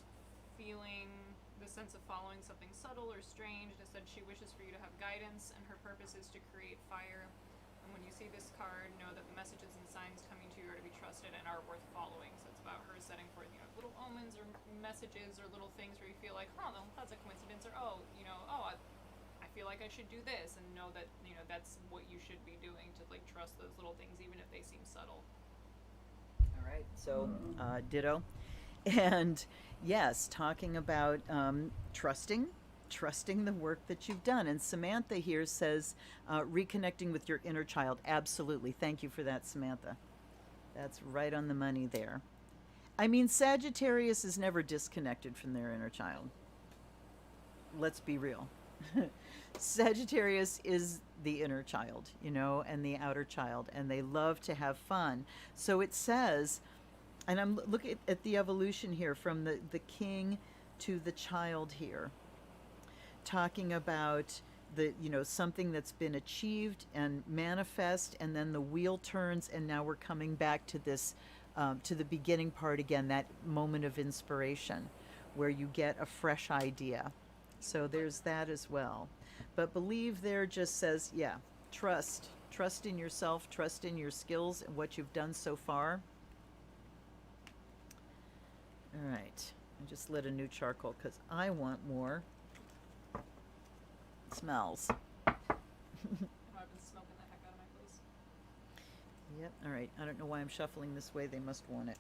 feeling the sense of following something subtle or strange. It said she wishes for you to have guidance, and her purpose is to create fire. And when you see this card, know that the messages and signs coming to you are to be trusted and are worth following. So it's about her setting forth, you know, little omens or messages or little things where you feel like, oh, no, that's a coincidence, or I feel like I should do this, and know that, you know, that's what you should be doing, to like trust those little things even if they seem subtle. All right. So ditto. And yes, talking about trusting the work that you've done. And Samantha here says, reconnecting with your inner child. Absolutely. Thank you for that, Samantha. That's right on the money there. I mean, Sagittarius is never disconnected from their inner child. Let's be real. Sagittarius is the inner child, you know, and the outer child, and they love to have fun. So it says, and I'm looking at the evolution here from the king to the child here, talking about something that's been achieved and manifest, and then the wheel turns, and now we're coming back to this, to the beginning part again, that moment of inspiration where you get a fresh idea. So there's that as well. But believe there just says, yeah, trust in yourself, trust in your skills and what you've done so far. All right, I just lit a new charcoal because I want more smells. I've been smoking the heck out of my place. Yep, all right. I don't know why I'm shuffling this way. They must want it.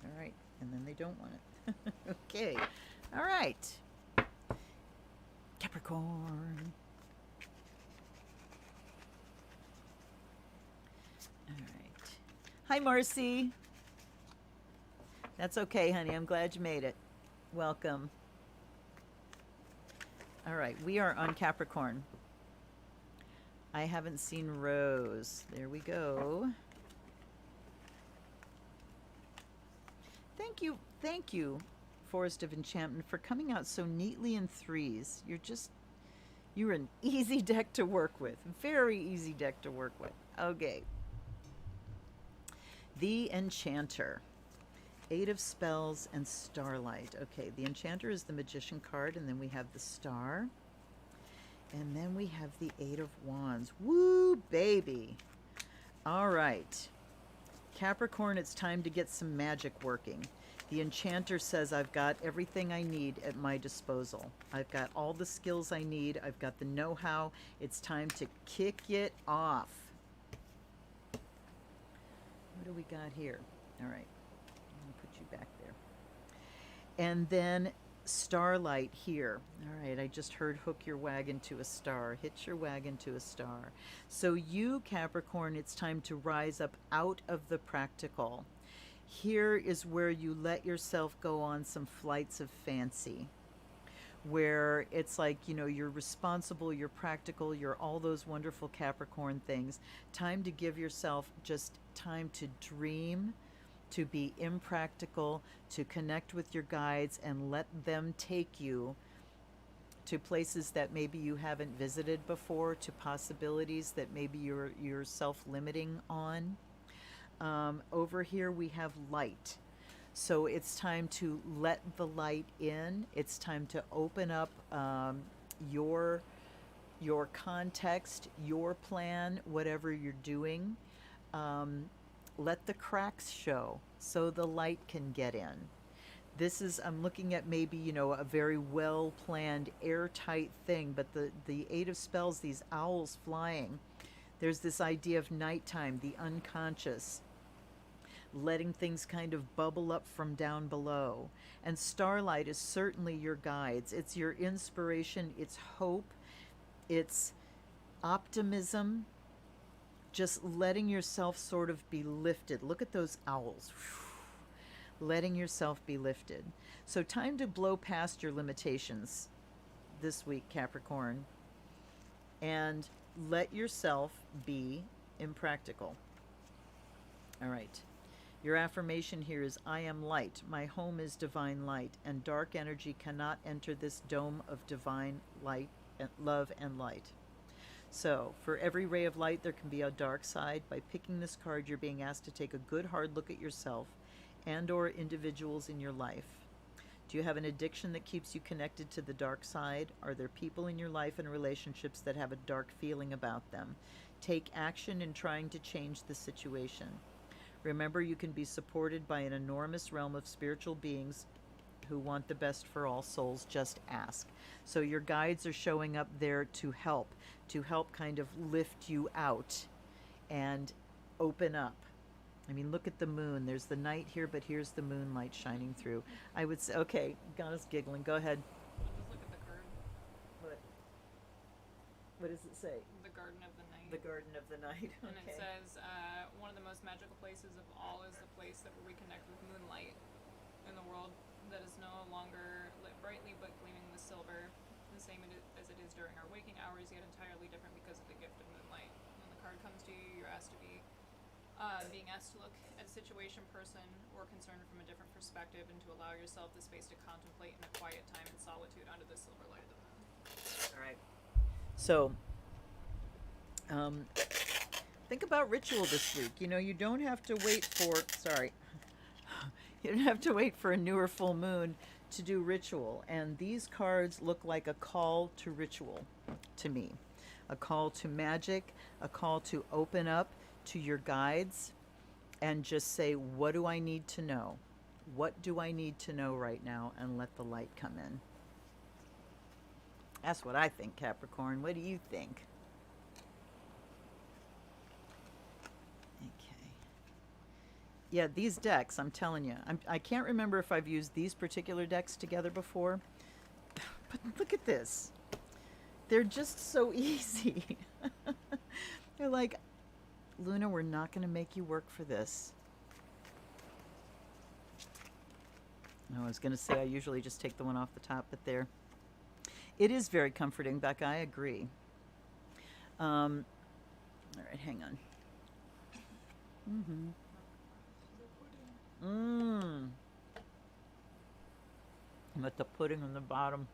All right, and then they don't want it. Okay, all right. Capricorn. All right. Hi, Marcy. That's okay, honey. I'm glad you made it. Welcome. All right, we are on Capricorn. I haven't seen Rose. There we go. Thank you, Forest of Enchantment, for coming out so neatly in threes. You're an easy deck to work with. Very easy deck to work with. Okay. The Enchanter. 8 of Spells and Starlight. Okay, the Enchanter is the Magician card, and then we have the Star. And then we have the 8 of Wands. Woo, baby. All right. Capricorn, it's time to get some magic working. The Enchanter says, I've got everything I need at my disposal. I've got all the skills I need. I've got the know-how. It's time to kick it off. What do we got here? All right. I'm going to put you back there. And then Starlight here. All right, I just heard hook your wagon to a star. Hitch your wagon to a star. So you, Capricorn, it's time to rise up out of the practical. Here is where you let yourself go on some flights of fancy, where it's like, you're responsible, you're practical, you're all those wonderful Capricorn things. Time to give yourself just time to dream, to be impractical, to connect with your guides and let them take you to places that maybe you haven't visited before, to possibilities that maybe you're self-limiting on. Over here we have light. So it's time to let the light in. It's time to open up your context, your plan, whatever you're doing. Let the cracks show so the light can get in. I'm looking at maybe, a very well-planned, airtight thing, but the 8 of Spells, these owls flying, there's this idea of nighttime, the unconscious, letting things kind of bubble up from down below. And Starlight is certainly your guides. It's your inspiration, it's hope, it's optimism, just letting yourself sort of be lifted. Look at those owls. Letting yourself be lifted. So time to blow past your limitations this week, Capricorn, and let yourself be impractical. All right. Your affirmation here is, I am light. My home is divine light, and dark energy cannot enter this dome of divine light, love, and light. So, for every ray of light, there can be a dark side. By picking this card, you're being asked to take a good hard look at yourself and or individuals in your life. Do you have an addiction that keeps you connected to the dark side? Are there people in your life and relationships that have a dark feeling about them? Take action in trying to change the situation. Remember, you can be supported by an enormous realm of spiritual beings who want the best for all souls. Just ask. So your guides are showing up there to help kind of lift you out and open up. I mean, look at the moon. There's the night here, but here's the moonlight shining through. I would say, okay, got us giggling. Go ahead. Just look at the card. What does it say? The Garden of the Night. The Garden of the Night. Okay. And it says, one of the most magical places of all is the place that where we connect with moonlight in the world that is no longer lit brightly but gleaming with silver, the same as it is during our waking hours, yet entirely different because of the gift of moonlight. When the card comes to you, you're asked to be being asked to look at a situation, person, or concern from a different perspective, and to allow yourself the space to contemplate in a quiet time and solitude under the silver light of the moon. All right. So, think about ritual this week. You don't have to wait for, you don't have to wait for a new or full moon to do ritual. And these cards look like a call to ritual to me. A call to magic, a call to open up to your guides and just say, what do I need to know? What do I need to know right now? And let the light come in. That's what I think, Capricorn. What do you think? Okay. Yeah, these decks, I'm telling you, I can't remember if I've used these particular decks together before, but look at this. They're just so easy. They're like, Luna, we're not going to make you work for this. I was going to say I usually just take the one off the top, but there. It is very comforting, Becca. I agree. All right, hang on. Mmm. With the pudding on the bottom.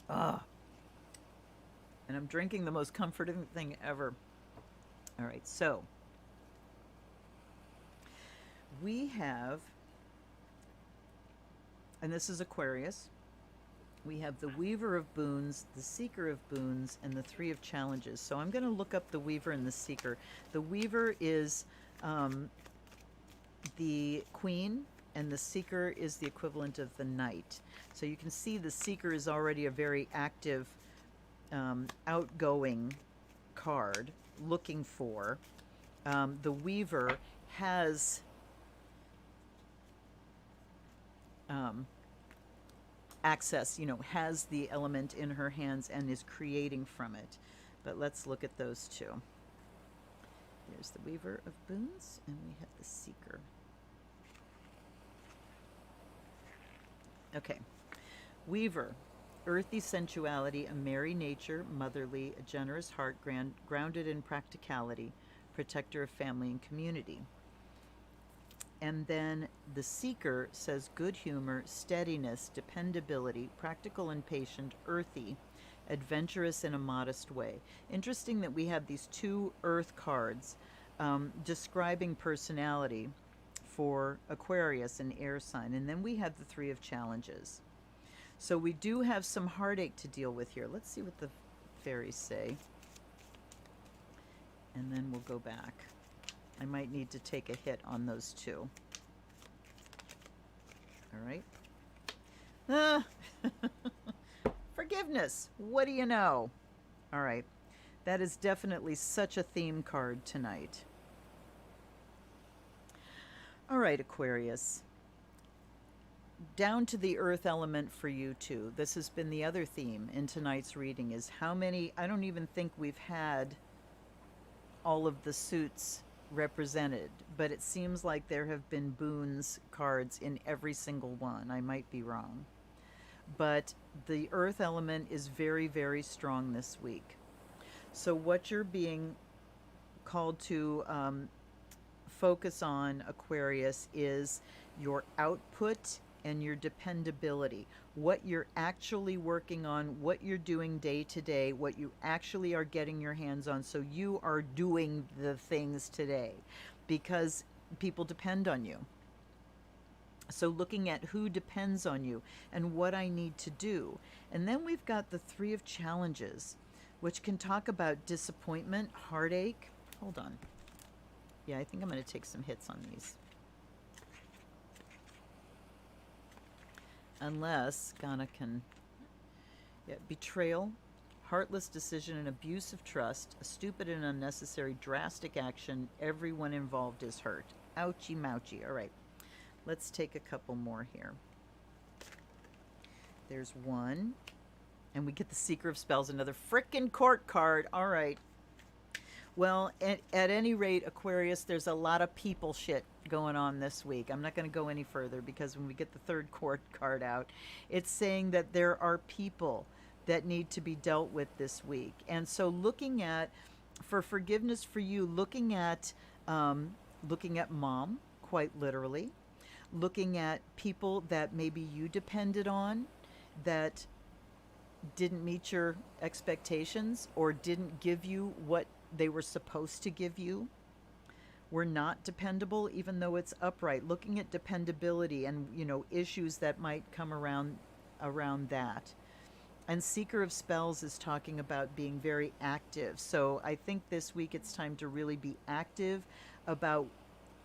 Ah. And I'm drinking the most comforting thing ever. All right, so we have, and this is Aquarius. We have the Weaver of Boons, the Seeker of Boons, and the Three of Challenges. So I'm going to look up the Weaver and the Seeker. The Weaver is the Queen, and the Seeker is the equivalent of the Knight. So you can see the Seeker is already a very active, outgoing card, looking for. The Weaver has access, has the element in her hands and is creating from it. But let's look at those two. There's the Weaver of Boons, and we have the Seeker. Okay. Weaver, earthy sensuality, a merry nature, motherly, a generous heart, grounded in practicality, protector of family and community. And then the Seeker says good humor, steadiness, dependability, practical and patient, earthy, adventurous in a modest way. Interesting that we have these two earth cards describing personality for Aquarius, an air sign. And then we have the Three of Challenges. So we do have some heartache to deal with here. Let's see what the fairies say. And then we'll go back. I might need to take a hit on those two. All right. Forgiveness. What do you know? All right. That is definitely such a theme card tonight. All right, Aquarius. Down to the earth element for you too. This has been the other theme in tonight's reading, is how many, I don't even think we've had all of the suits represented, but it seems like there have been boons cards in every single one. I might be wrong. But the earth element is very, very strong this week. So what you're being called to focus on, Aquarius, is your output and your dependability. What you're actually working on, what you're doing day to day, what you actually are getting your hands on. So you are doing the things today because people depend on you. So looking at who depends on you and what I need to do. And then we've got the Three of Challenges, which can talk about disappointment, heartache. Hold on. Yeah, I think I'm going to take some hits on these. Unless Ghana can. Yeah, betrayal, heartless decision and abuse of trust, a stupid and unnecessary drastic action. Everyone involved is hurt. Ouchie mouchie. All right. Let's take a couple more here. There's one. And we get the Seeker of Spells, another frickin' court card. All right. Well, at any rate, Aquarius, there's a lot of people shit going on this week. I'm not going to go any further because when we get the third court card out, it's saying that there are people that need to be dealt with this week. And so looking at, for forgiveness for you, looking at mom, quite literally, looking at people that maybe you depended on that didn't meet your expectations or didn't give you what they were supposed to give you, were not dependable, even though it's upright. Looking at dependability and, issues that might come around that. And Seeker of Spells is talking about being very active. So I think this week it's time to really be active about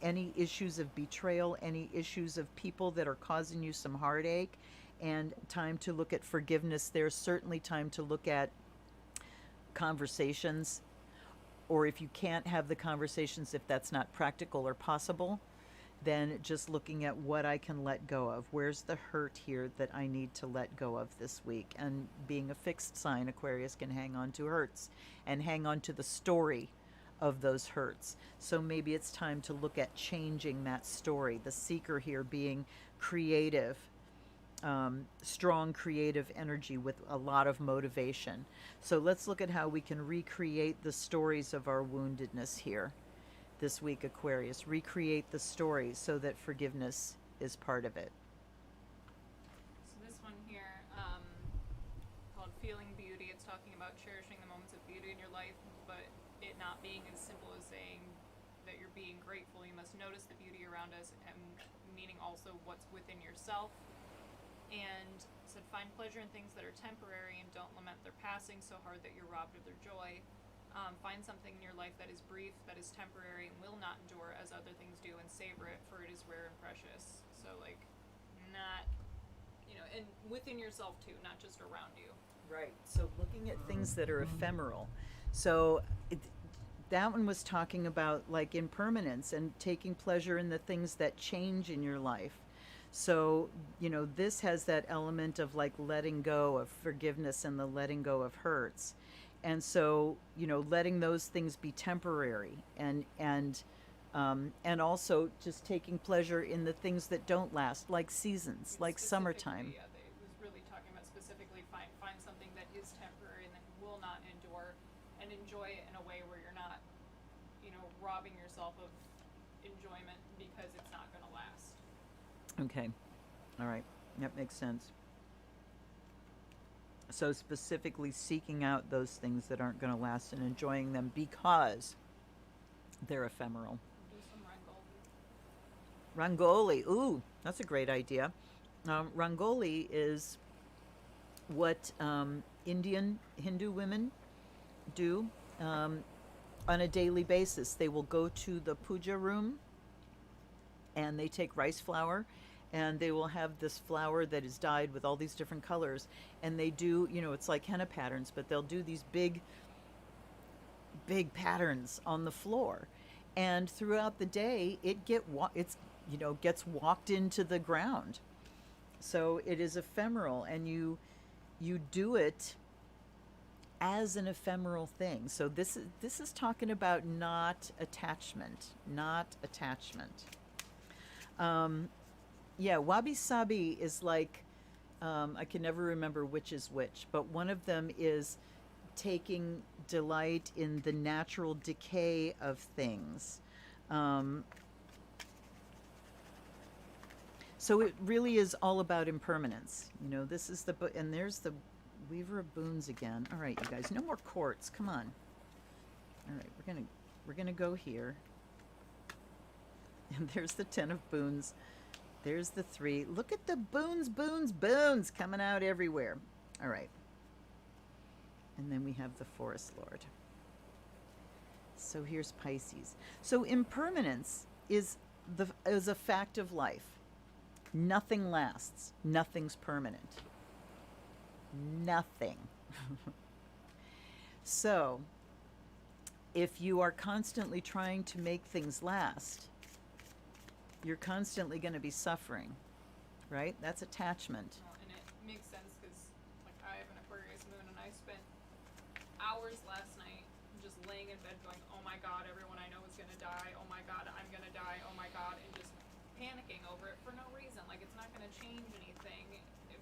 any issues of betrayal, any issues of people that are causing you some heartache, and time to look at forgiveness. There's certainly time to look at conversations, or if you can't have the conversations, if that's not practical or possible, then just looking at what I can let go of. Where's the hurt here that I need to let go of this week? And being a fixed sign, Aquarius can hang on to hurts and hang on to the story of those hurts. So maybe it's time to look at changing that story. The seeker here being creative, strong creative energy with a lot of motivation. So let's look at how we can recreate the stories of our woundedness here this week, Aquarius. Recreate the story so that forgiveness is part of it. So this one here, called Feeling Beauty, it's talking about cherishing the moments of beauty in your life, but it not being as simple as saying that you're being grateful. You must notice the beauty around us, and meaning also what's within yourself. And said, find pleasure in things that are temporary and don't lament their passing so hard that you're robbed of their joy. Find something in your life that is brief, that is temporary, and will not endure as other things do, and savor it, for it is rare and precious. So, like, not, and within yourself too, not just around you. Right. So looking at things that are ephemeral. So that one was talking about like impermanence and taking pleasure in the things that change in your life. So, this has that element of like letting go of forgiveness and the letting go of hurts. And so, letting those things be temporary and also just taking pleasure in the things that don't last, like seasons, like summertime. Yeah, it was really talking about specifically find something that is temporary and that will not endure, and enjoy it in a way where you're not, robbing yourself of enjoyment because it's not going to last. Okay. All right. That makes sense. So specifically seeking out those things that aren't going to last and enjoying them because they're ephemeral. Do some Rangoli. Rangoli. Ooh, that's a great idea. Rangoli is what Indian Hindu women do on a daily basis. They will go to the puja room and they take rice flour and they will have this flour that is dyed with all these different colors, and they do, it's like henna patterns, but they'll do these big patterns on the floor, and throughout the day gets walked into the ground. So it is ephemeral, and you do it as an ephemeral thing. So this is talking about not attachment. Yeah, wabi sabi is like, I can never remember which is which, but one of them is taking delight in the natural decay of things. So it really is all about impermanence. This is and there's the Weaver of Boons again. All right, you guys, no more quartz. Come on. All right, we're gonna go here. And there's the 10 of Boons. There's the 3. Look at the boons coming out everywhere. All right. And then we have the Forest Lord. So here's Pisces. So impermanence is a fact of life. Nothing lasts. Nothing's permanent. Nothing. So if you are constantly trying to make things last, you're constantly going to be suffering, right? That's attachment. And it makes sense because, like, I have an Aquarius moon, and I spent hours last night just laying in bed going, oh my God, everyone I know is going to die. Oh my God, I'm going to die. Oh my God, and just panicking over it for no reason. Like, it's not going to change anything,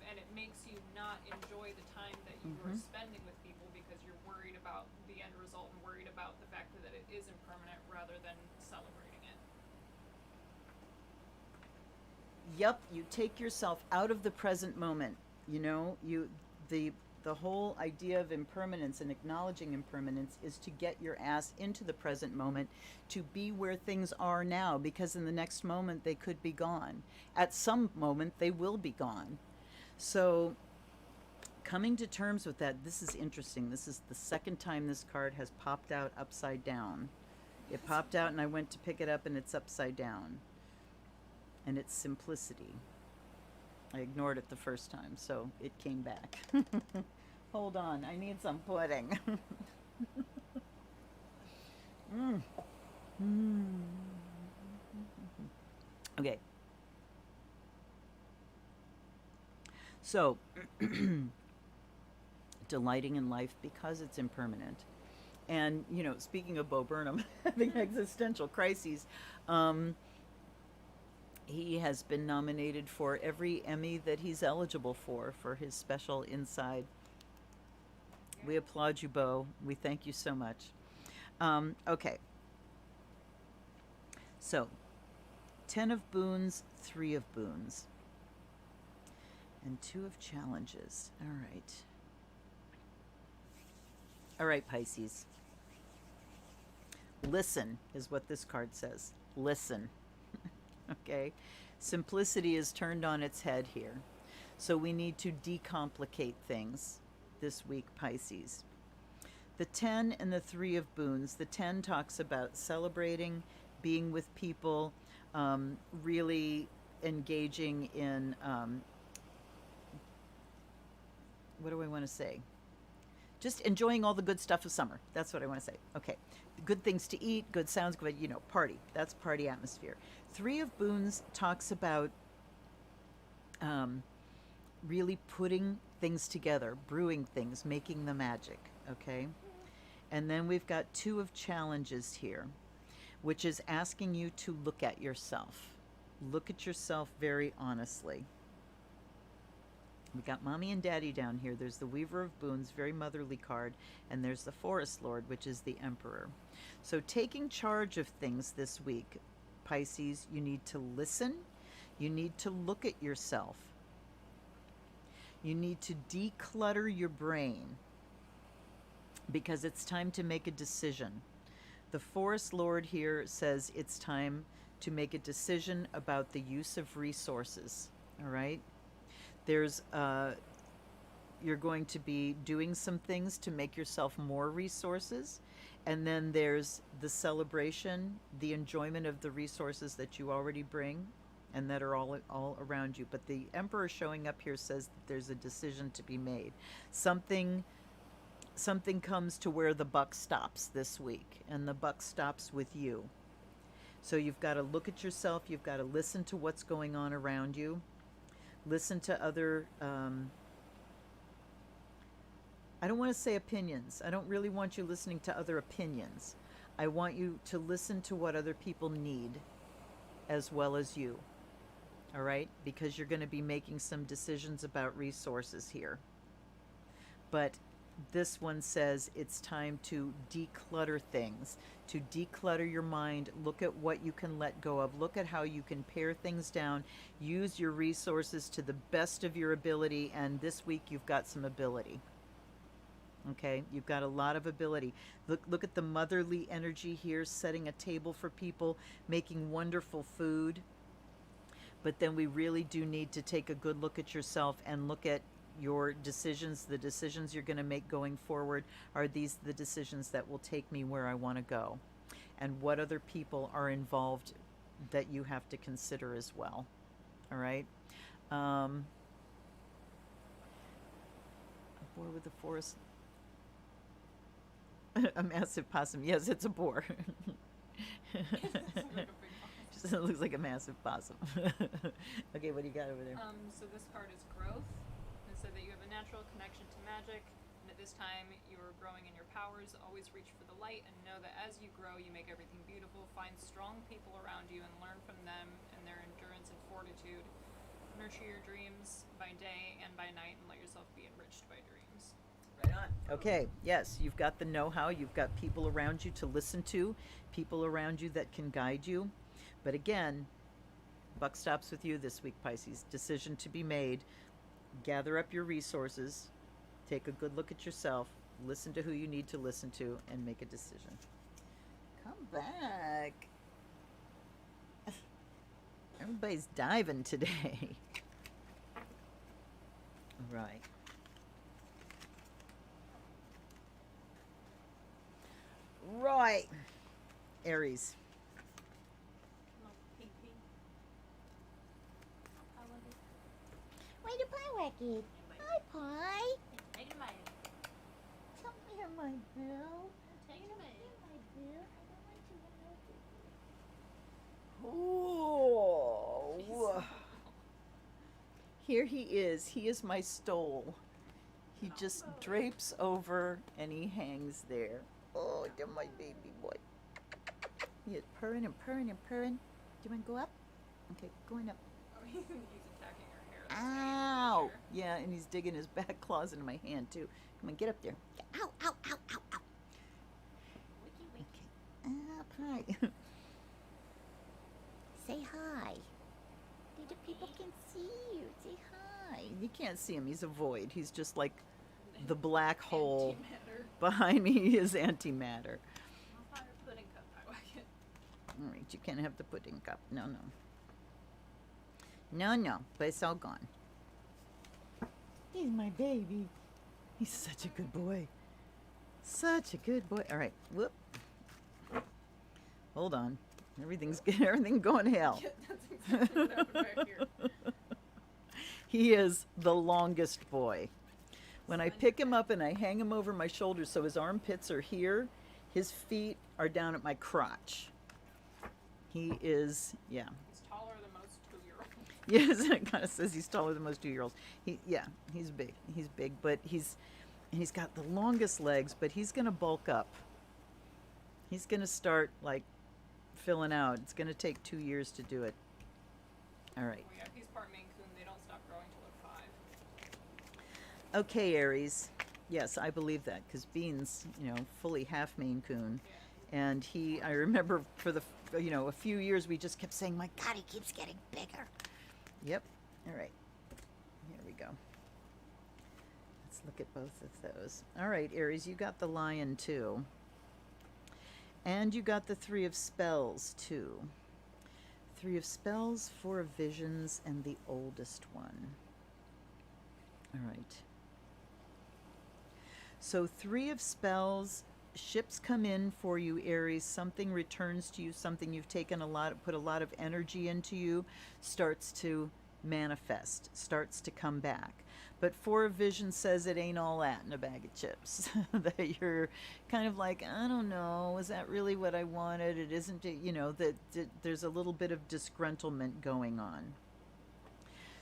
and it makes you not enjoy the time that you are spending with people because you're worried about the end result and worried about the fact that it is impermanent rather than celebrating it. Yep, you take yourself out of the present moment. The whole idea of impermanence and acknowledging impermanence is to get your ass into the present moment, to be where things are now, because in the next moment they could be gone. At some moment they will be gone. So coming to terms with that, this is interesting. This is the second time this card has popped out upside down. It popped out and I went to pick it up and it's upside down. And it's simplicity. I ignored it the first time, so it came back. Hold on, I need some pudding. Okay. So, delighting in life because it's impermanent. And, you know, speaking of Bo Burnham having existential crises, um, he has been nominated for every Emmy that he's eligible for his special Inside. We Yeah. applaud you, Bo. We thank you so much. Okay, so 10 of boons, 3 of boons, and 2 of challenges. All right. All right, Pisces. Listen is what this card says. Listen. Okay? Simplicity is turned on its head here. So we need to decomplicate things this week, Pisces. The 10 and the 3 of boons. The 10 talks about celebrating, being with people, really engaging in, what do I want to say? Just enjoying all the good stuff of summer. That's what I want to say. Okay. Good things to eat, good sounds, good, you know, party. That's party atmosphere. 3 of boons talks about really putting things together, brewing things, making the magic. Okay. And then we've got 2 of challenges here, which is asking you to look at yourself. Look at yourself very honestly. We got mommy and daddy down here. There's the Weaver of Boons, very motherly card, and there's the Forest Lord, which is the Emperor. So taking charge of things this week, Pisces, you need to listen. You need to look at yourself. You need to declutter your brain because it's time to make a decision. The Forest Lord here says it's time to make a decision about the use of resources, all right? There's you're going to be doing some things to make yourself more resources, and then there's the celebration, the enjoyment of the resources that you already bring and that are all around you. But the Emperor showing up here says that there's a decision to be made. Something comes to where the buck stops this week, and the buck stops with you. So you've got to look at yourself, you've got to listen to what's going on around you. Listen to other, I don't want to say opinions. I don't really want you listening to other opinions. I want you to listen to what other people need as well as you. All right? Because you're going to be making some decisions about resources here. But this one says it's time to declutter things, to declutter your mind. Look at what you can let go of. Look at how you can pare things down. Use your resources to the best of your ability. And this week you've got some ability. Okay, you've got a lot of ability. Look at the motherly energy here, setting a table for people, making wonderful food. But then we really do need to take a good look at yourself and look at your decisions. The decisions you're going to make going forward, are these the decisions that will take me where I want to go? And what other people are involved that you have to consider as well? All right. A boar with a forest. A massive possum. Yes, it's a boar. It doesn't look like a big box. Just looks like a massive possum. Okay, what do you got over there? So this card is growth. It said that you have a natural connection to magic, and at this time you are growing in your powers. Always reach for the light, and know that as you grow, you make everything beautiful. Find strong people around you and learn from them and their endurance and fortitude. Nurture your dreams by day and by night, and let yourself be enriched by dreams. Right on. Okay, yes, you've got the know-how. You've got people around you to listen to, people around you that can guide you. But again, buck stops with you this week, Pisces. Decision to be made. Gather up your resources. Take a good look at yourself. Listen to who you need to listen to and make a decision. Come back. Everybody's diving today. All right. Right. Aries. Why the pie wacky? Hi, pie. Come here, my boo. Come here, my boo. I don't want you to know. Oh. Here he is. He is my stole. He just drapes over and he hangs there. Oh, you're my baby boy. He is purring and purring and purring. Do you want to go up? Okay, going up. Oh, he's attacking her hair. That's Ow! sure. Yeah, and he's digging his back claws into my hand too. Come on, get up there. Ow, ow, ow, ow, ow. Wiki, wiki. Up high. Say hi. The people can see you. Say hi. You can't see him. He's a void. He's just like the black hole Antimatter. behind me is antimatter. I'll find a pudding cup. I like it. All right, you can't have the pudding cup. No, no. No, no, but it's all gone. He's my baby. He's such a good boy. Such a good boy. All right, whoop. Hold on. Everything's everything going hell. Yeah, that's exactly what happened back here. He is the longest boy. When I pick him up and I hang him over my shoulders so his armpits are here, his feet are down at my crotch. He is, yeah. He's taller than most 2-year-olds. Yes, it kind of says he's taller than most 2-year-olds. Yeah, he's big. He's big, but he's got the longest legs, but he's going to bulk up. He's going to start like filling out. It's going to take 2 years to do it. All right. Oh, yeah, he's part Maine Coon. They don't stop growing till they're 5. Okay, Aries. Yes, I believe that because Bean's, fully half Maine Coon. Yeah. And I remember for a few years we just kept saying, my God, God, he keeps getting bigger. yep. All right. Here we go. Let's look at both of those. All right, Aries, you got the Lion too. And you got the Three of Spells too. Three of Spells, Four of Visions, and the oldest one. All right. So Three of Spells, ships come in for you, Aries. Something returns to you, something you've put a lot of energy into you, starts to manifest, starts to come back. But Four of Vision says it ain't all that in a bag of chips. That you're kind of like, I don't know, is that really what I wanted? It isn't, that there's a little bit of disgruntlement going on.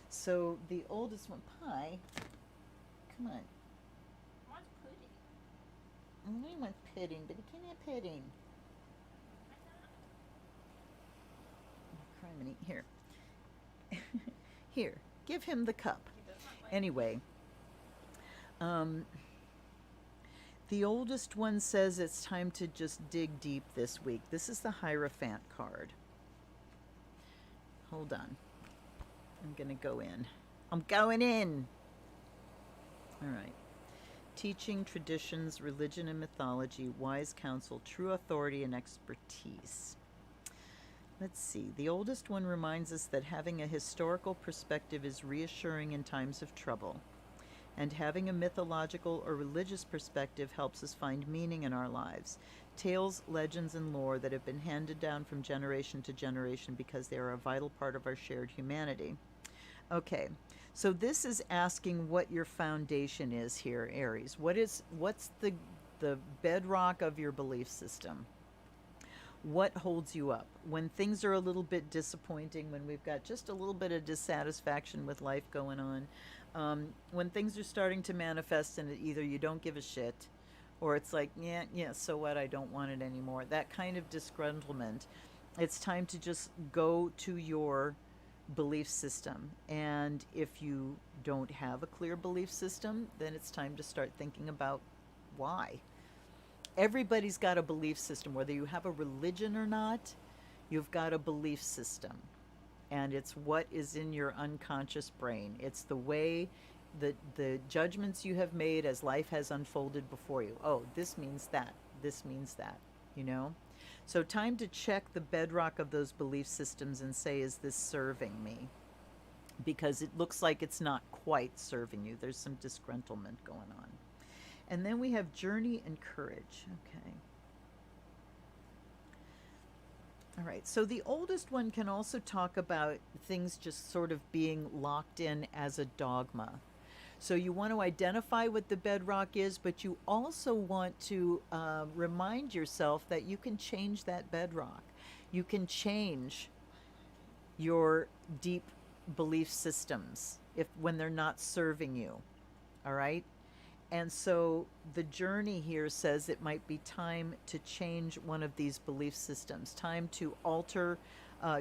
So the oldest one, Pie, come on. What's pudding? I know he wants petting, but he can't have petting. Criminy, here. Here, give him the cup. He does not like Anyway, the oldest one says it's time to just dig deep this week. This is the Hierophant card. Hold on. I'm going to go in. I'm going in. All right. Teaching, traditions, religion and mythology, wise counsel, true authority and expertise. Let's see. The oldest one reminds us that having a historical perspective is reassuring in times of trouble, and having a mythological or religious perspective helps us find meaning in our lives. Tales, legends, and lore that have been handed down from generation to generation because they are a vital part of our shared humanity. Okay, so this is asking what your foundation is here, Aries. What's the bedrock of your belief system? What holds you up? When things are a little bit disappointing, when we've got just a little bit of dissatisfaction with life going on, when things are starting to manifest and either you don't give a shit or it's like, yeah, so what, I don't want it anymore. That kind of disgruntlement. It's time to just go to your belief system. And if you don't have a clear belief system, then it's time to start thinking about why. Everybody's got a belief system, whether you have a religion or not, you've got a belief system. And it's what is in your unconscious brain. It's the way the judgments you have made as life has unfolded before you. Oh, this means that. This means that, So time to check the bedrock of those belief systems and say, is this serving me? Because it looks like it's not quite serving you. There's some disgruntlement going on. And then we have journey and courage. Okay. All right. So the oldest one can also talk about things just sort of being locked in as a dogma. So you want to identify what the bedrock is, but you also want to remind yourself that you can change that bedrock. You can change your deep belief systems when they're not serving you. All right? And so the journey here says it might be time to change one of these belief systems, time to alter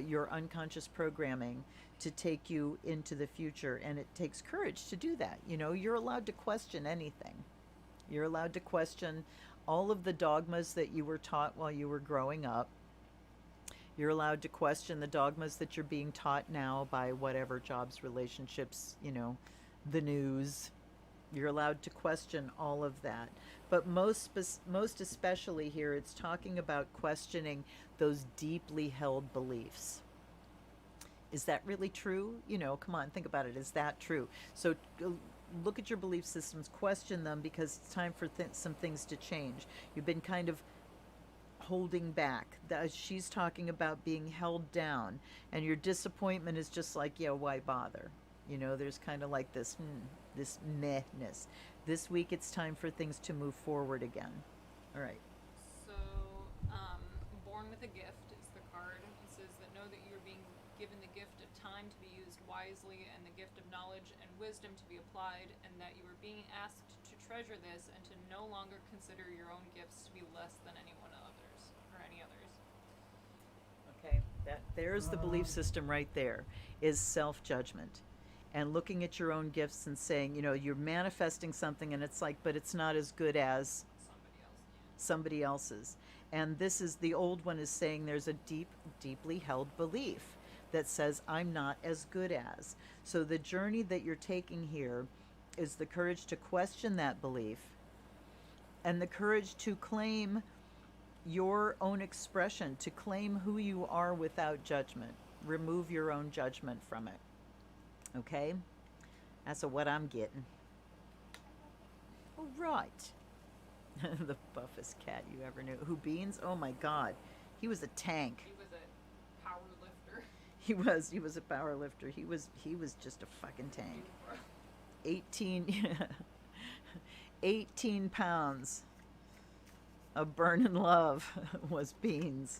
your unconscious programming to take you into the future. And it takes courage to do that. You know, you're allowed to question anything. You're allowed to question all of the dogmas that you were taught while you were growing up. You're allowed to question the dogmas that you're being taught now by whatever jobs, relationships, you know, the news. You're allowed to question all of that. But most especially here, it's talking about questioning those deeply held beliefs. Is that really true? You know, come on, think about it. Is that true? So look at your belief systems, question them, because it's time for some things to change. You've been kind of holding back. She's talking about being held down, and your disappointment is just like, yeah, why bother? You know, there's kind of like this mehness. This week it's time for things to move forward again. All right. So, Born with a Gift is the card. It says that know that you are being given the gift of time to be used wisely and the gift of knowledge and wisdom to be applied, and that you are being asked to treasure this and to no longer consider your own gifts to be less than anyone others or any others. Okay. There's the belief system right there, is self-judgment. And looking at your own gifts and saying, you know, you're manifesting something and it's like, but it's not as good as somebody else's. And this is, the old one is saying there's a deeply held belief that says, I'm not as good as. So the journey that you're taking here is the courage to question that belief and the courage to claim your own expression, to claim who you are without judgment. Remove your own judgment from it. Okay? That's what I'm getting. All right. The buffest cat you ever knew. Who, Beans? Oh my God. He was a tank. He was a power lifter. He was a power lifter. He was just a fucking tank. 18 pounds of burning love was Beans.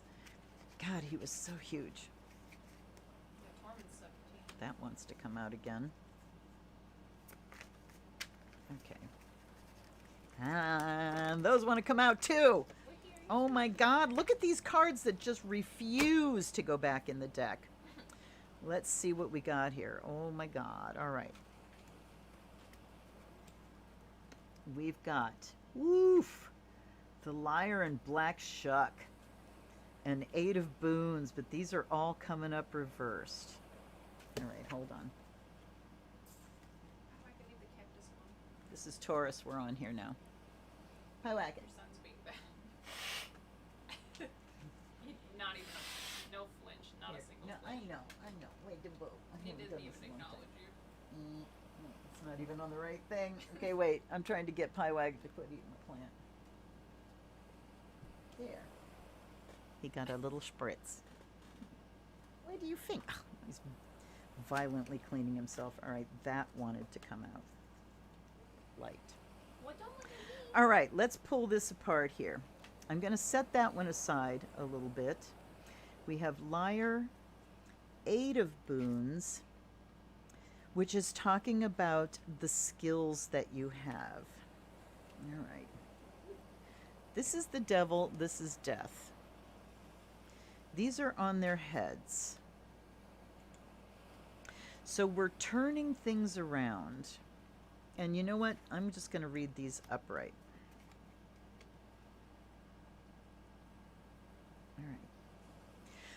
God, he was so huge. Yeah, Tormund's 17. That wants to come out again. Okay. And those want to come out too. Oh my God, look at these cards that just refuse to go back in the deck. Let's see what we got here. Oh my God. All right. We've got, woof, the Liar and Black Shuck. An 8 of Boons, but these are all coming up reversed. All right, hold on. I could leave the cactus one. This is Taurus we're on here now. Hi, Wagon. Your son's being bad. Not even no flinch, not a single No, flinch. I know. Wait, Dimbo. He didn't even acknowledge you. It's not even on the right thing. Okay, wait. I'm trying to get Piewag to quit eating the plant. There. He got a little spritz. What do you think? Oh, he's violently cleaning himself. All right, that wanted to come out. Light. What don't look at me. All right, let's pull this apart here. I'm going to set that one aside a little bit. We have Liar, 8 of Boons, which is talking about the skills that you have. All right. This is the Devil, this is Death. These are on their heads. So we're turning things around. And you know what? I'm just going to read these upright. All right.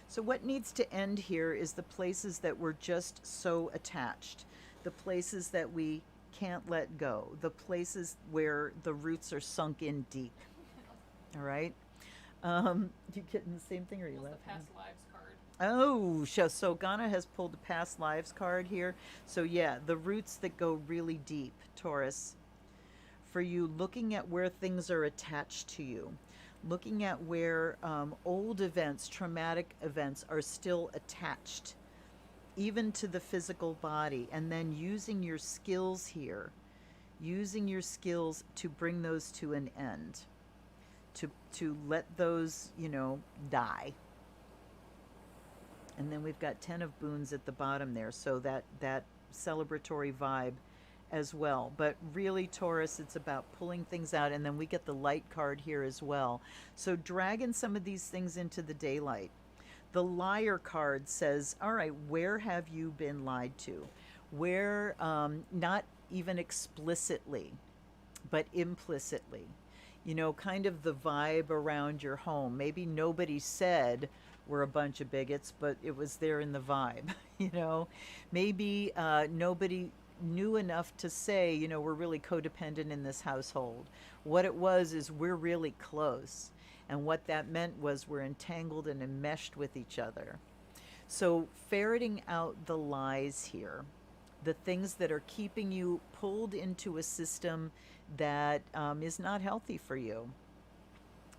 So what needs to end here is the places that we're just so attached. The places that we can't let go. The places where the roots are sunk in deep. All right? You getting the same thing, or are you What's the laughing? past lives card? Oh, so Ghana has pulled a past lives card here. So yeah, the roots that go really deep, Taurus. For you, looking at where things are attached to you. Looking at where old events, traumatic events are still attached, even to the physical body. And then using your skills here. Using your skills to bring those to an end. To let those, you know, die. And then we've got 10 of Boons at the bottom there. So that celebratory vibe as well. But really, Taurus, it's about pulling things out. And then we get the light card here as well. So dragging some of these things into the daylight. The liar card says, all right, where have you been lied to? Where, not even explicitly, but implicitly. You know, kind of the vibe around your home. Maybe nobody said we're a bunch of bigots, but it was there in the vibe, you know. Maybe nobody knew enough to say, you know, we're really codependent in this household. What it was is we're really close. And what that meant was we're entangled and enmeshed with each other. So ferreting out the lies here, the things that are keeping you pulled into a system that is not healthy for you.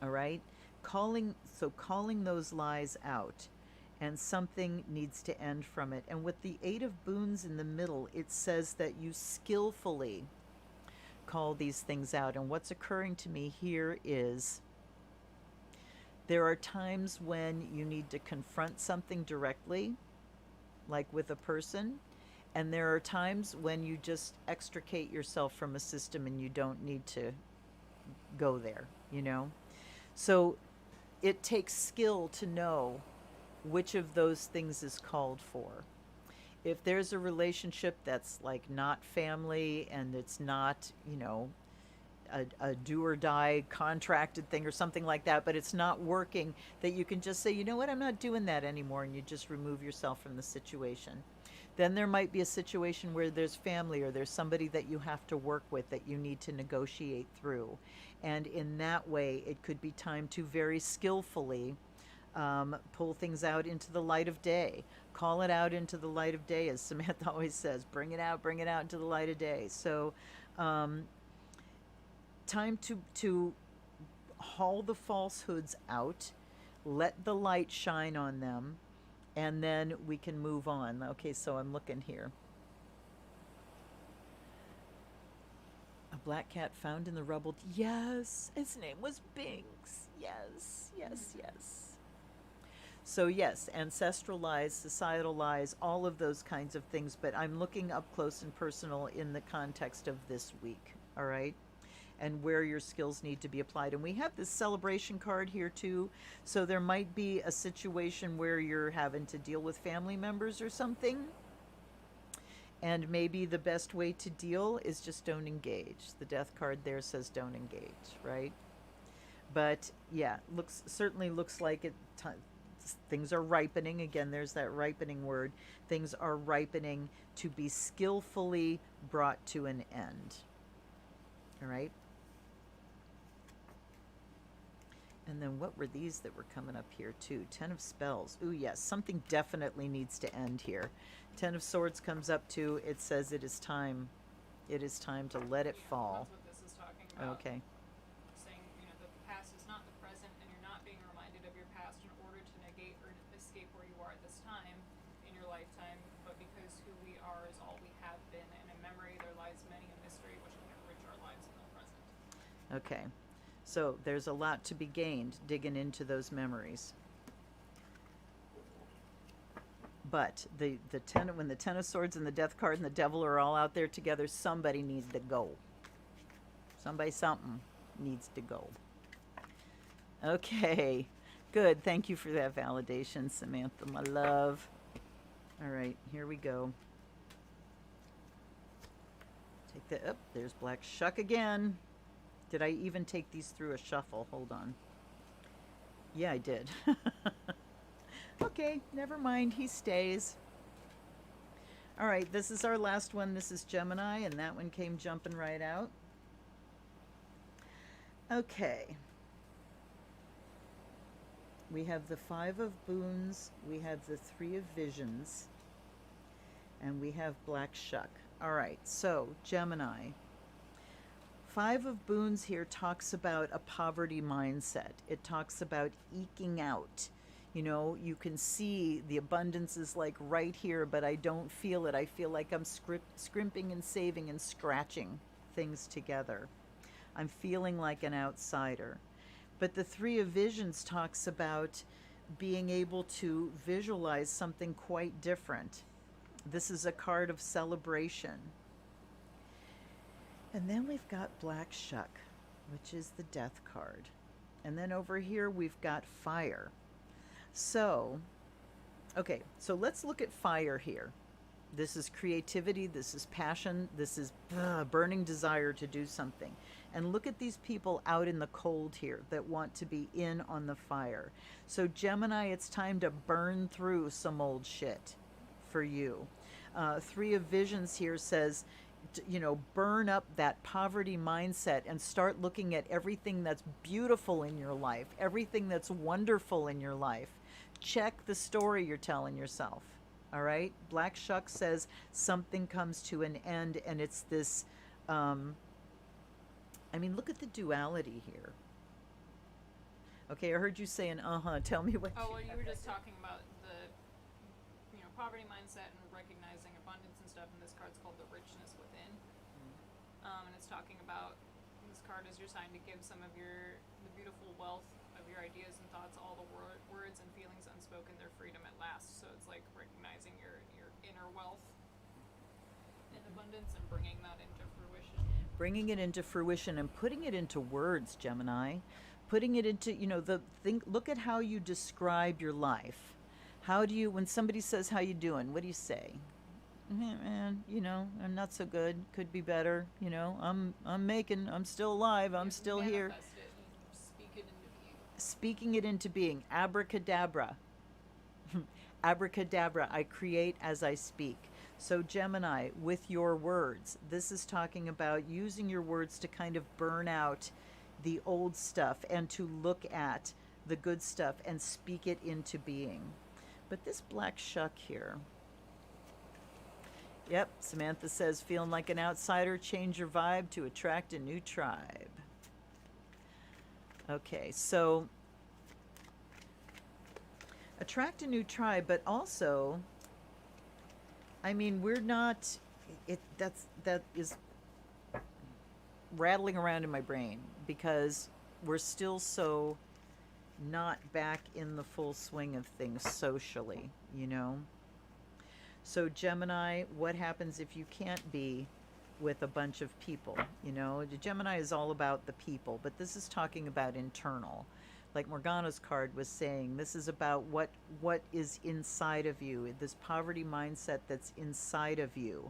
All right? Calling those lies out, and something needs to end from it. And with the Eight of Boons in the middle, it says that you skillfully call these things out. And what's occurring to me here is there are times when you need to confront something directly, like with a person, and there are times when you just extricate yourself from a system and you don't need to go there, you know? So it takes skill to know which of those things is called for. If there's a relationship that's like not family and it's not, you know, a do or die contracted thing or something like that, but it's not working, that you can just say, you know what, I'm not doing that anymore, and you just remove yourself from the situation. Then there might be a situation where there's family or there's somebody that you have to work with that you need to negotiate through. And in that way, it could be time to very skillfully pull things out into the light of day. Call it out into the light of day, as Samantha always says, bring it out into the light of day. So time to haul the falsehoods out, let the light shine on them, and then we can move on. Okay, so I'm looking here. A black cat found in the rubble. Yes, his name was Binks. Yes, yes, yes. So yes, ancestral lies, societal lies, all of those kinds of things, but I'm looking up close and personal in the context of this week, all right? And where your skills need to be applied. And we have this celebration card here too. So there might be a situation where you're having to deal with family members or something. And maybe the best way to deal is just don't engage. The death card there says don't engage, right? But yeah, certainly looks like it. Things are ripening. Again, there's that ripening word. Things are ripening to be skillfully brought to an end. All right. And then what were these that were coming up here too? 10 of Spells. Ooh, yes, something definitely needs to end here. 10 of Swords comes up too. It says it is time. It is time to let it fall. That's what this is talking about. Okay. Saying, you know, that the past is not the present, and you're not being reminded of your past in order to negate or escape where you are at this time in your lifetime, but because who we are is all we have been, and in memory there lies many a mystery which can enrich our lives in the present. Okay. So there's a lot to be gained digging into those memories. But when the 10 of Swords and the Death card and the Devil are all out there together, somebody needs to go. Something needs to go. Okay, good. Thank you for that validation, Samantha, my love. All right, here we go. Take the, oh, there's Black Shuck again. Did I even take these through a shuffle? Hold on. Yeah, I did. Okay, never mind. He stays. All right, this is our last one. This is Gemini, and that one came jumping right out. Okay. We have the 5 of Boons. We have the 3 of Visions. And we have Black Shuck. All right, so Gemini. 5 of Boons here talks about a poverty mindset. It talks about eking out. You know, you can see the abundance is like right here, but I don't feel it. I feel like I'm scrimping and saving and scratching things together. I'm feeling like an outsider. But the 3 of Visions talks about being able to visualize something quite different. This is a card of celebration. And then we've got Black Shuck, which is the death card. And then over here we've got fire. So, okay, so let's look at fire here. This is creativity, this is passion, this is burning desire to do something. And look at these people out in the cold here that want to be in on the fire. So, Gemini, it's time to burn through some old shit for you. Three of Visions here says, burn up that poverty mindset and start looking at everything that's beautiful in your life, everything that's wonderful in your life. Check the story you're telling yourself. All right. Black Shuck says something comes to an end, and it's this. Look at the duality here. Okay, I heard you saying, tell me what. Oh, well, you were just talking about the, poverty mindset and recognizing abundance and stuff, and this card's called the Richness Within. And it's talking about, this card is your sign to give some of the beautiful wealth of your ideas and thoughts, all the words and feelings unspoken, their freedom at last. So it's like recognizing your inner wealth and abundance and bringing that into fruition. Bringing it into fruition and putting it into words, Gemini. Putting it into, look at how you describe your life. How do you, when somebody says, how you doing, what do you say? Man, I'm not so good, could be better, I'm still alive, I'm still here. Manifest it and speak it into being. Speaking it into being, abracadabra. Abracadabra, I create as I speak. So Gemini, with your words, this is talking about using your words to kind of burn out the old stuff and to look at the good stuff and speak it into being. But this Black Shuck here, yep, Samantha says, feeling like an outsider, change your vibe to attract a new tribe. Okay, so attract a new tribe, but also, we're not, that is rattling around in my brain because we're still so not back in the full swing of things socially, So Gemini, what happens if you can't be with a bunch of people? Gemini is all about the people, but this is talking about internal. Like Morgana's card was saying, this is about what is inside of you, this poverty mindset that's inside of you.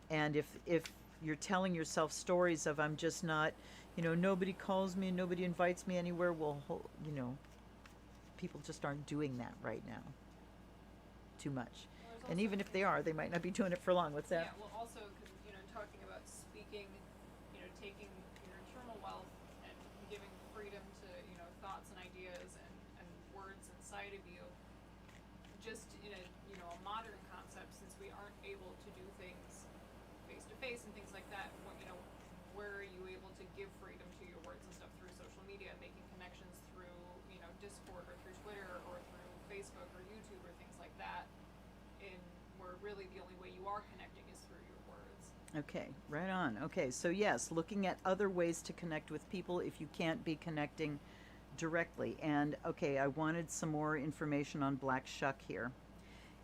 And if you're telling yourself stories of, I'm just not, nobody calls me, nobody invites me anywhere, well, people just aren't doing that right now too much. Well, And even if they are, they might not be doing it for long. What's that? Yeah, well, also, because, talking about speaking, taking your internal wealth and giving freedom to, thoughts and ideas and words inside of you, just in a, a modern concept, since we aren't able to do things face to face and things like that, where are you able to give freedom to your words and stuff through social media, making connections through, Discord or through Twitter or through Facebook or YouTube or things like that, where really the only way you are connecting is through your words. Okay, right on. Okay, so yes, looking at other ways to connect with people if you can't be connecting directly. And okay, I wanted some more information on Black Shuck here.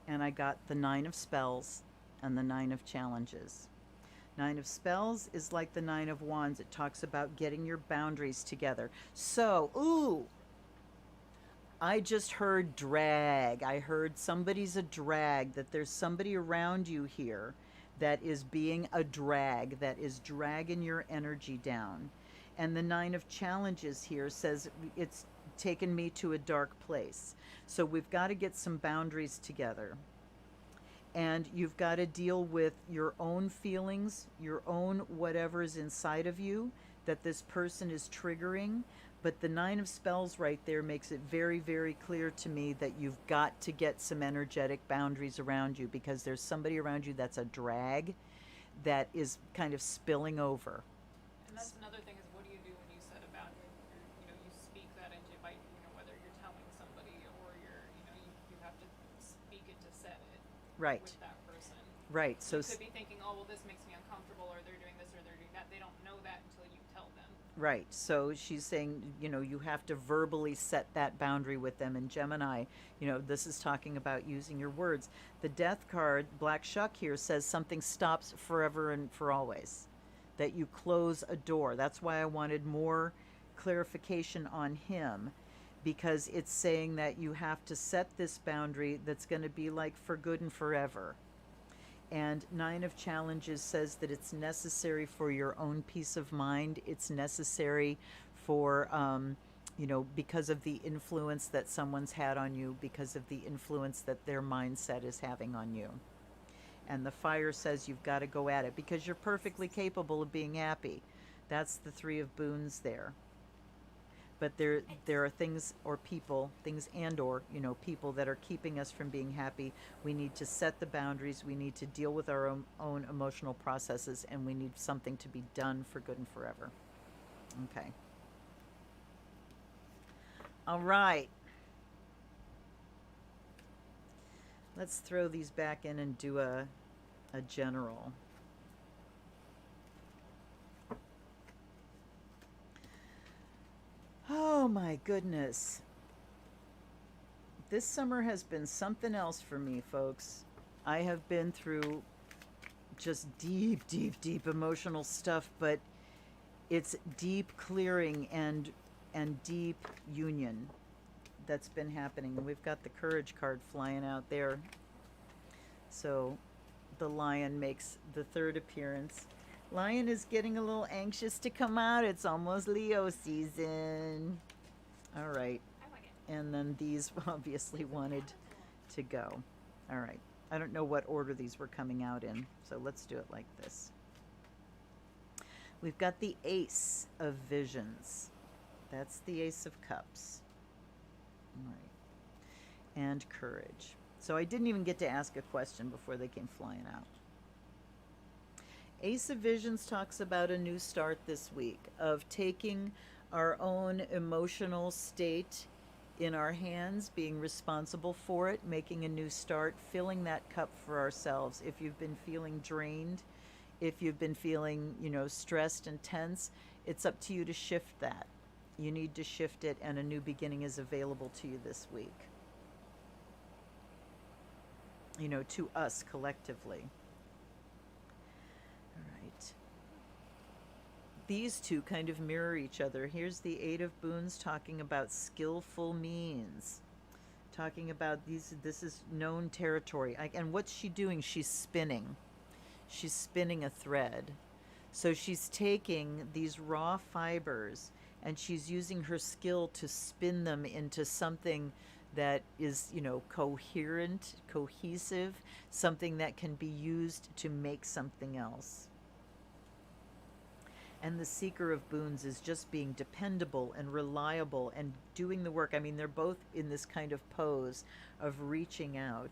And I got the 9 of Spells and the 9 of Challenges. 9 of Spells is like the 9 of Wands. It talks about getting your boundaries together. So, I just heard drag. I heard somebody's a drag, that there's somebody around you here that is being a drag, that is dragging your energy down. And the 9 of Challenges here says it's taken me to a dark place. So we've got to get some boundaries together. And you've got to deal with your own feelings, your own whatever's inside of you that this person is triggering. But the 9 of Spells right there makes it very, very clear to me that you've got to get some energetic boundaries around you, because there's somebody around you that's a drag that is kind of spilling over. And that's another thing, is what do you do when you set a boundary? You speak that into, by, whether you're telling somebody or you have to speak it to set it. Right. With that person. Right. So you could be thinking, oh, well, this makes me uncomfortable, or they're doing this, or they're doing that. They don't know that until you tell them. right. So she's saying, you have to verbally set that boundary with them. And Gemini, this is talking about using your words. The Death card, Black Shuck here, says something stops forever and for always. that you close a door. That's why I wanted more clarification on him, because it's saying that you have to set this boundary that's going to be like for good and forever. And Nine of Challenges says that it's necessary for your own peace of mind. It's necessary for, because of the influence that someone's had on you, because of the influence that their mindset is having on you. And the Fire says you've got to go at it because you're perfectly capable of being happy. That's the Three of Boons there. But there are things or people, things and or, people that are keeping us from being happy. We need to set the boundaries. We need to deal with our own emotional processes, and we need something to be done for good and forever. Okay. All right. Let's throw these back in and do a general. Oh my goodness. This summer has been something else for me, folks. I have been through just deep, deep, deep emotional stuff, but it's deep clearing and deep union that's been happening. And we've got the Courage card flying out there. So the Lion makes the third appearance. Lion is getting a little anxious to come out. It's almost Leo season. All right. I like it. And then these obviously wanted to go. All right. I don't know what order these were coming out in, so let's do it like this. We've got the Ace of Visions. That's the Ace of Cups. All right. And Courage. So I didn't even get to ask a question before they came flying out. Ace of Visions talks about a new start this week, of taking our own emotional state in our hands, being responsible for it, making a new start, filling that cup for ourselves. If you've been feeling drained, if you've been feeling, stressed and tense, it's up to you to shift that. You need to shift it, and a new beginning is available to you this week. To us collectively. All right. These two kind of mirror each other. Here's the Eight of Boons talking about skillful means. Talking about this is known territory. And what's she doing? She's spinning. She's spinning a thread. So she's taking these raw fibers and she's using her skill to spin them into something that is, coherent, cohesive, something that can be used to make something else. And the Seeker of Boons is just being dependable and reliable and doing the work. I mean, they're both in this kind of pose of reaching out.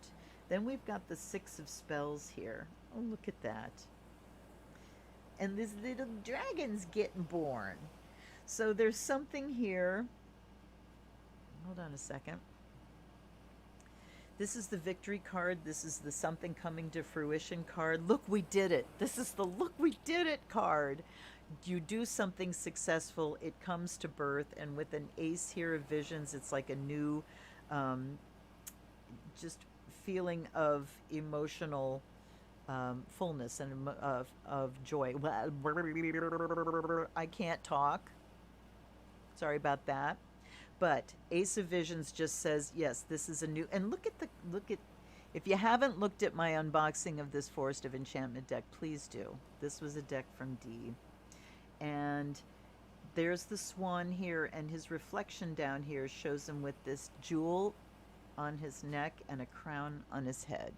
Then we've got the Six of Spells here. Oh, look at that. And this little dragon's getting born. So there's something here. Hold on a second. This is the Victory card. This is the Something Coming to Fruition card. Look, we did it. This is the Look, we did it card. You do something successful, it comes to birth. And with an Ace here of Visions, it's like a new just feeling of emotional fullness and of joy. I can't talk. Sorry about that. But Ace of Visions just says, yes, this is a new, and look at, if you haven't looked at my unboxing of this Forest of Enchantment deck, please do. This was a deck from Dee. And there's the swan here, and his reflection down here shows him with this jewel on his neck and a crown on his head.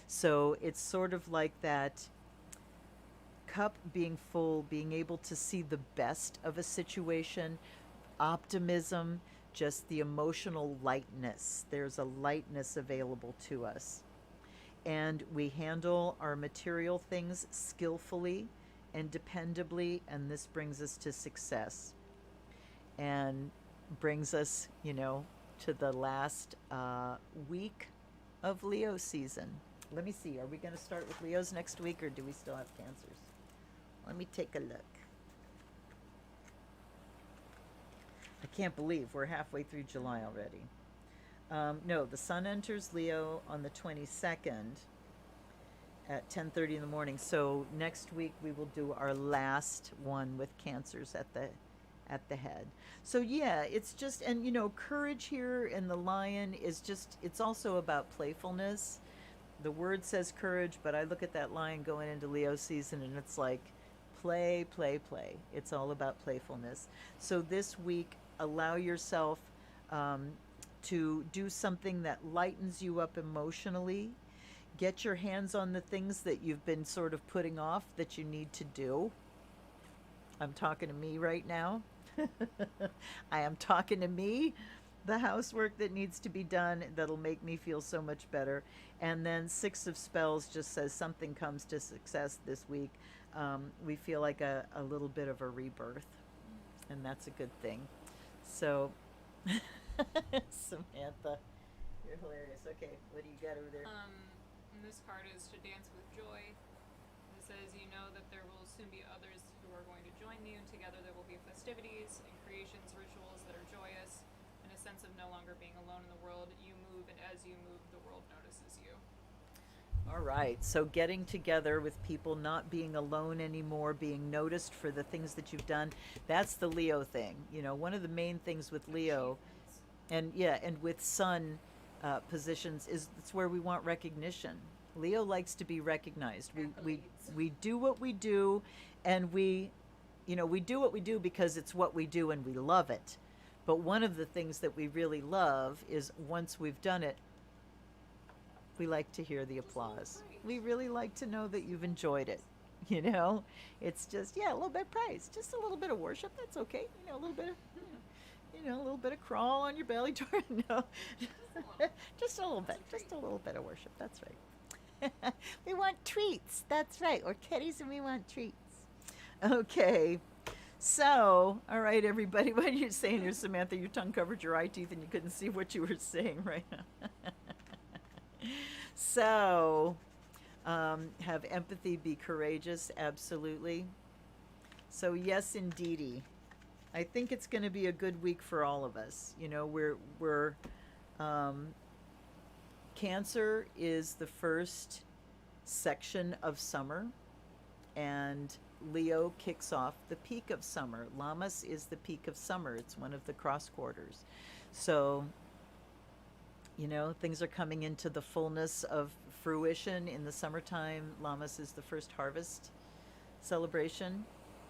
So it's sort of like that cup being full, being able to see the best of a situation, optimism, just the emotional lightness. There's a lightness available to us. And we handle our material things skillfully and dependably, and this brings us to success. And brings us, to the last week of Leo season. Let me see, are we going to start with Leos next week, or do we still have Cancers? Let me take a look. I can't believe we're halfway through July already. No, the Sun enters Leo on the 22nd, at 10:30 in the morning. So next week we will do our last one with cancers at the head. So yeah, it's just, and you know, courage here in the lion is just, it's also about playfulness. The word says courage, but I look at that lion going into Leo season and it's like play, play, play. It's all about playfulness. So this week, allow yourself to do something that lightens you up emotionally. Get your hands on the things that you've been sort of putting off that you need to do. I'm talking to me right now. I am talking to me. The housework that needs to be done that'll make me feel so much better. And then Six of Spells just says something comes to success this week. We feel like a little bit of a rebirth, and that's a good thing. So, Samantha, you're hilarious. Okay, what do you got over there? And this card is to dance with joy. It says, you know that there will soon be others who are going to join you, and together there will be festivities and creations, rituals that are joyous, and a sense of no longer being alone in the world. You move, and as you move, the world notices you. All right, so getting together with people, not being alone anymore, being noticed for the things that you've done, that's the Leo thing. You know, one of the main things with Leo, Achievements. and yeah, and with Sun positions is it's where we want recognition. Leo likes to be recognized. We do what we do, and we do what we do because it's what we do and we love it. But one of the things that we really love is once we've done it, we like to hear the applause. We really like to know that you've enjoyed it. You know, it's just, yeah, a little bit of praise, just a little bit of worship. That's okay. You know, a little bit of, a little bit of crawl on your belly. No, just a little bit, just a little bit of worship. That's right. We want treats. That's right. We're kitties and we want treats. Okay. So, all right, everybody. What you're saying here, Samantha, your tongue covered your eye teeth and you couldn't see what you were saying right now. So, have empathy, be courageous, absolutely. So, yes, indeedy. I think it's going to be a good week for all of us. You know, Cancer is the first section of summer, and Leo kicks off the peak of summer. Lammas is the peak of summer. It's one of the cross quarters. So, you know, things are coming into the fullness of fruition in the summertime. Lammas is the first harvest celebration.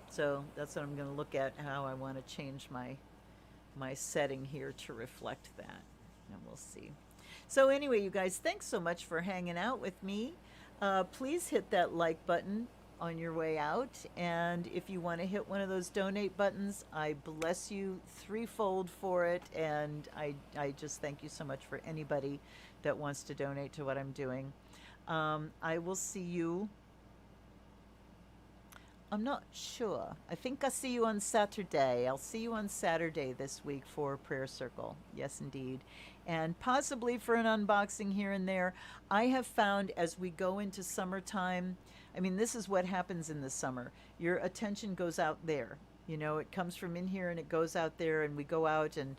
So that's what I'm going to look at, how I want to change my setting here to reflect that. And we'll see. So anyway, you guys, thanks so much for hanging out with me. Please hit that like button on your way out. And if you want to hit one of those donate buttons, I bless you threefold for it. And I just thank you so much for anybody that wants to donate to what I'm doing. I will see you. I'm not sure. I think I'll see you on Saturday. I'll see you on Saturday this week for Prayer Circle. Yes, indeed. And possibly for an unboxing here and there. I have found as we go into summertime, I mean, this is what happens in the summer. Your attention goes out there. You know, it comes from in here and it goes out there, and we go out and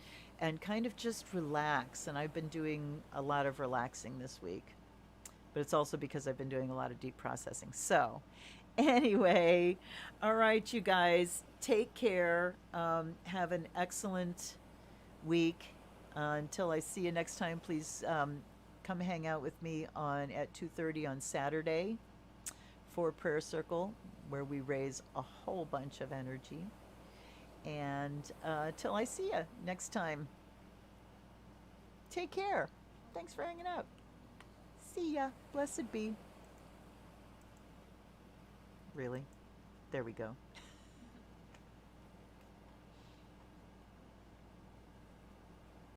kind of just relax. And I've been doing a lot of relaxing this week. But it's also because I've been doing a lot of deep processing. So, anyway, all right, you guys, take care. Have an excellent week. Until I see you next time, please come hang out with me at 2:30 on Saturday for Prayer Circle, where we raise a whole bunch of energy. And till I see you next time, take care. Thanks for hanging out. See ya. Blessed be. Really? There we go.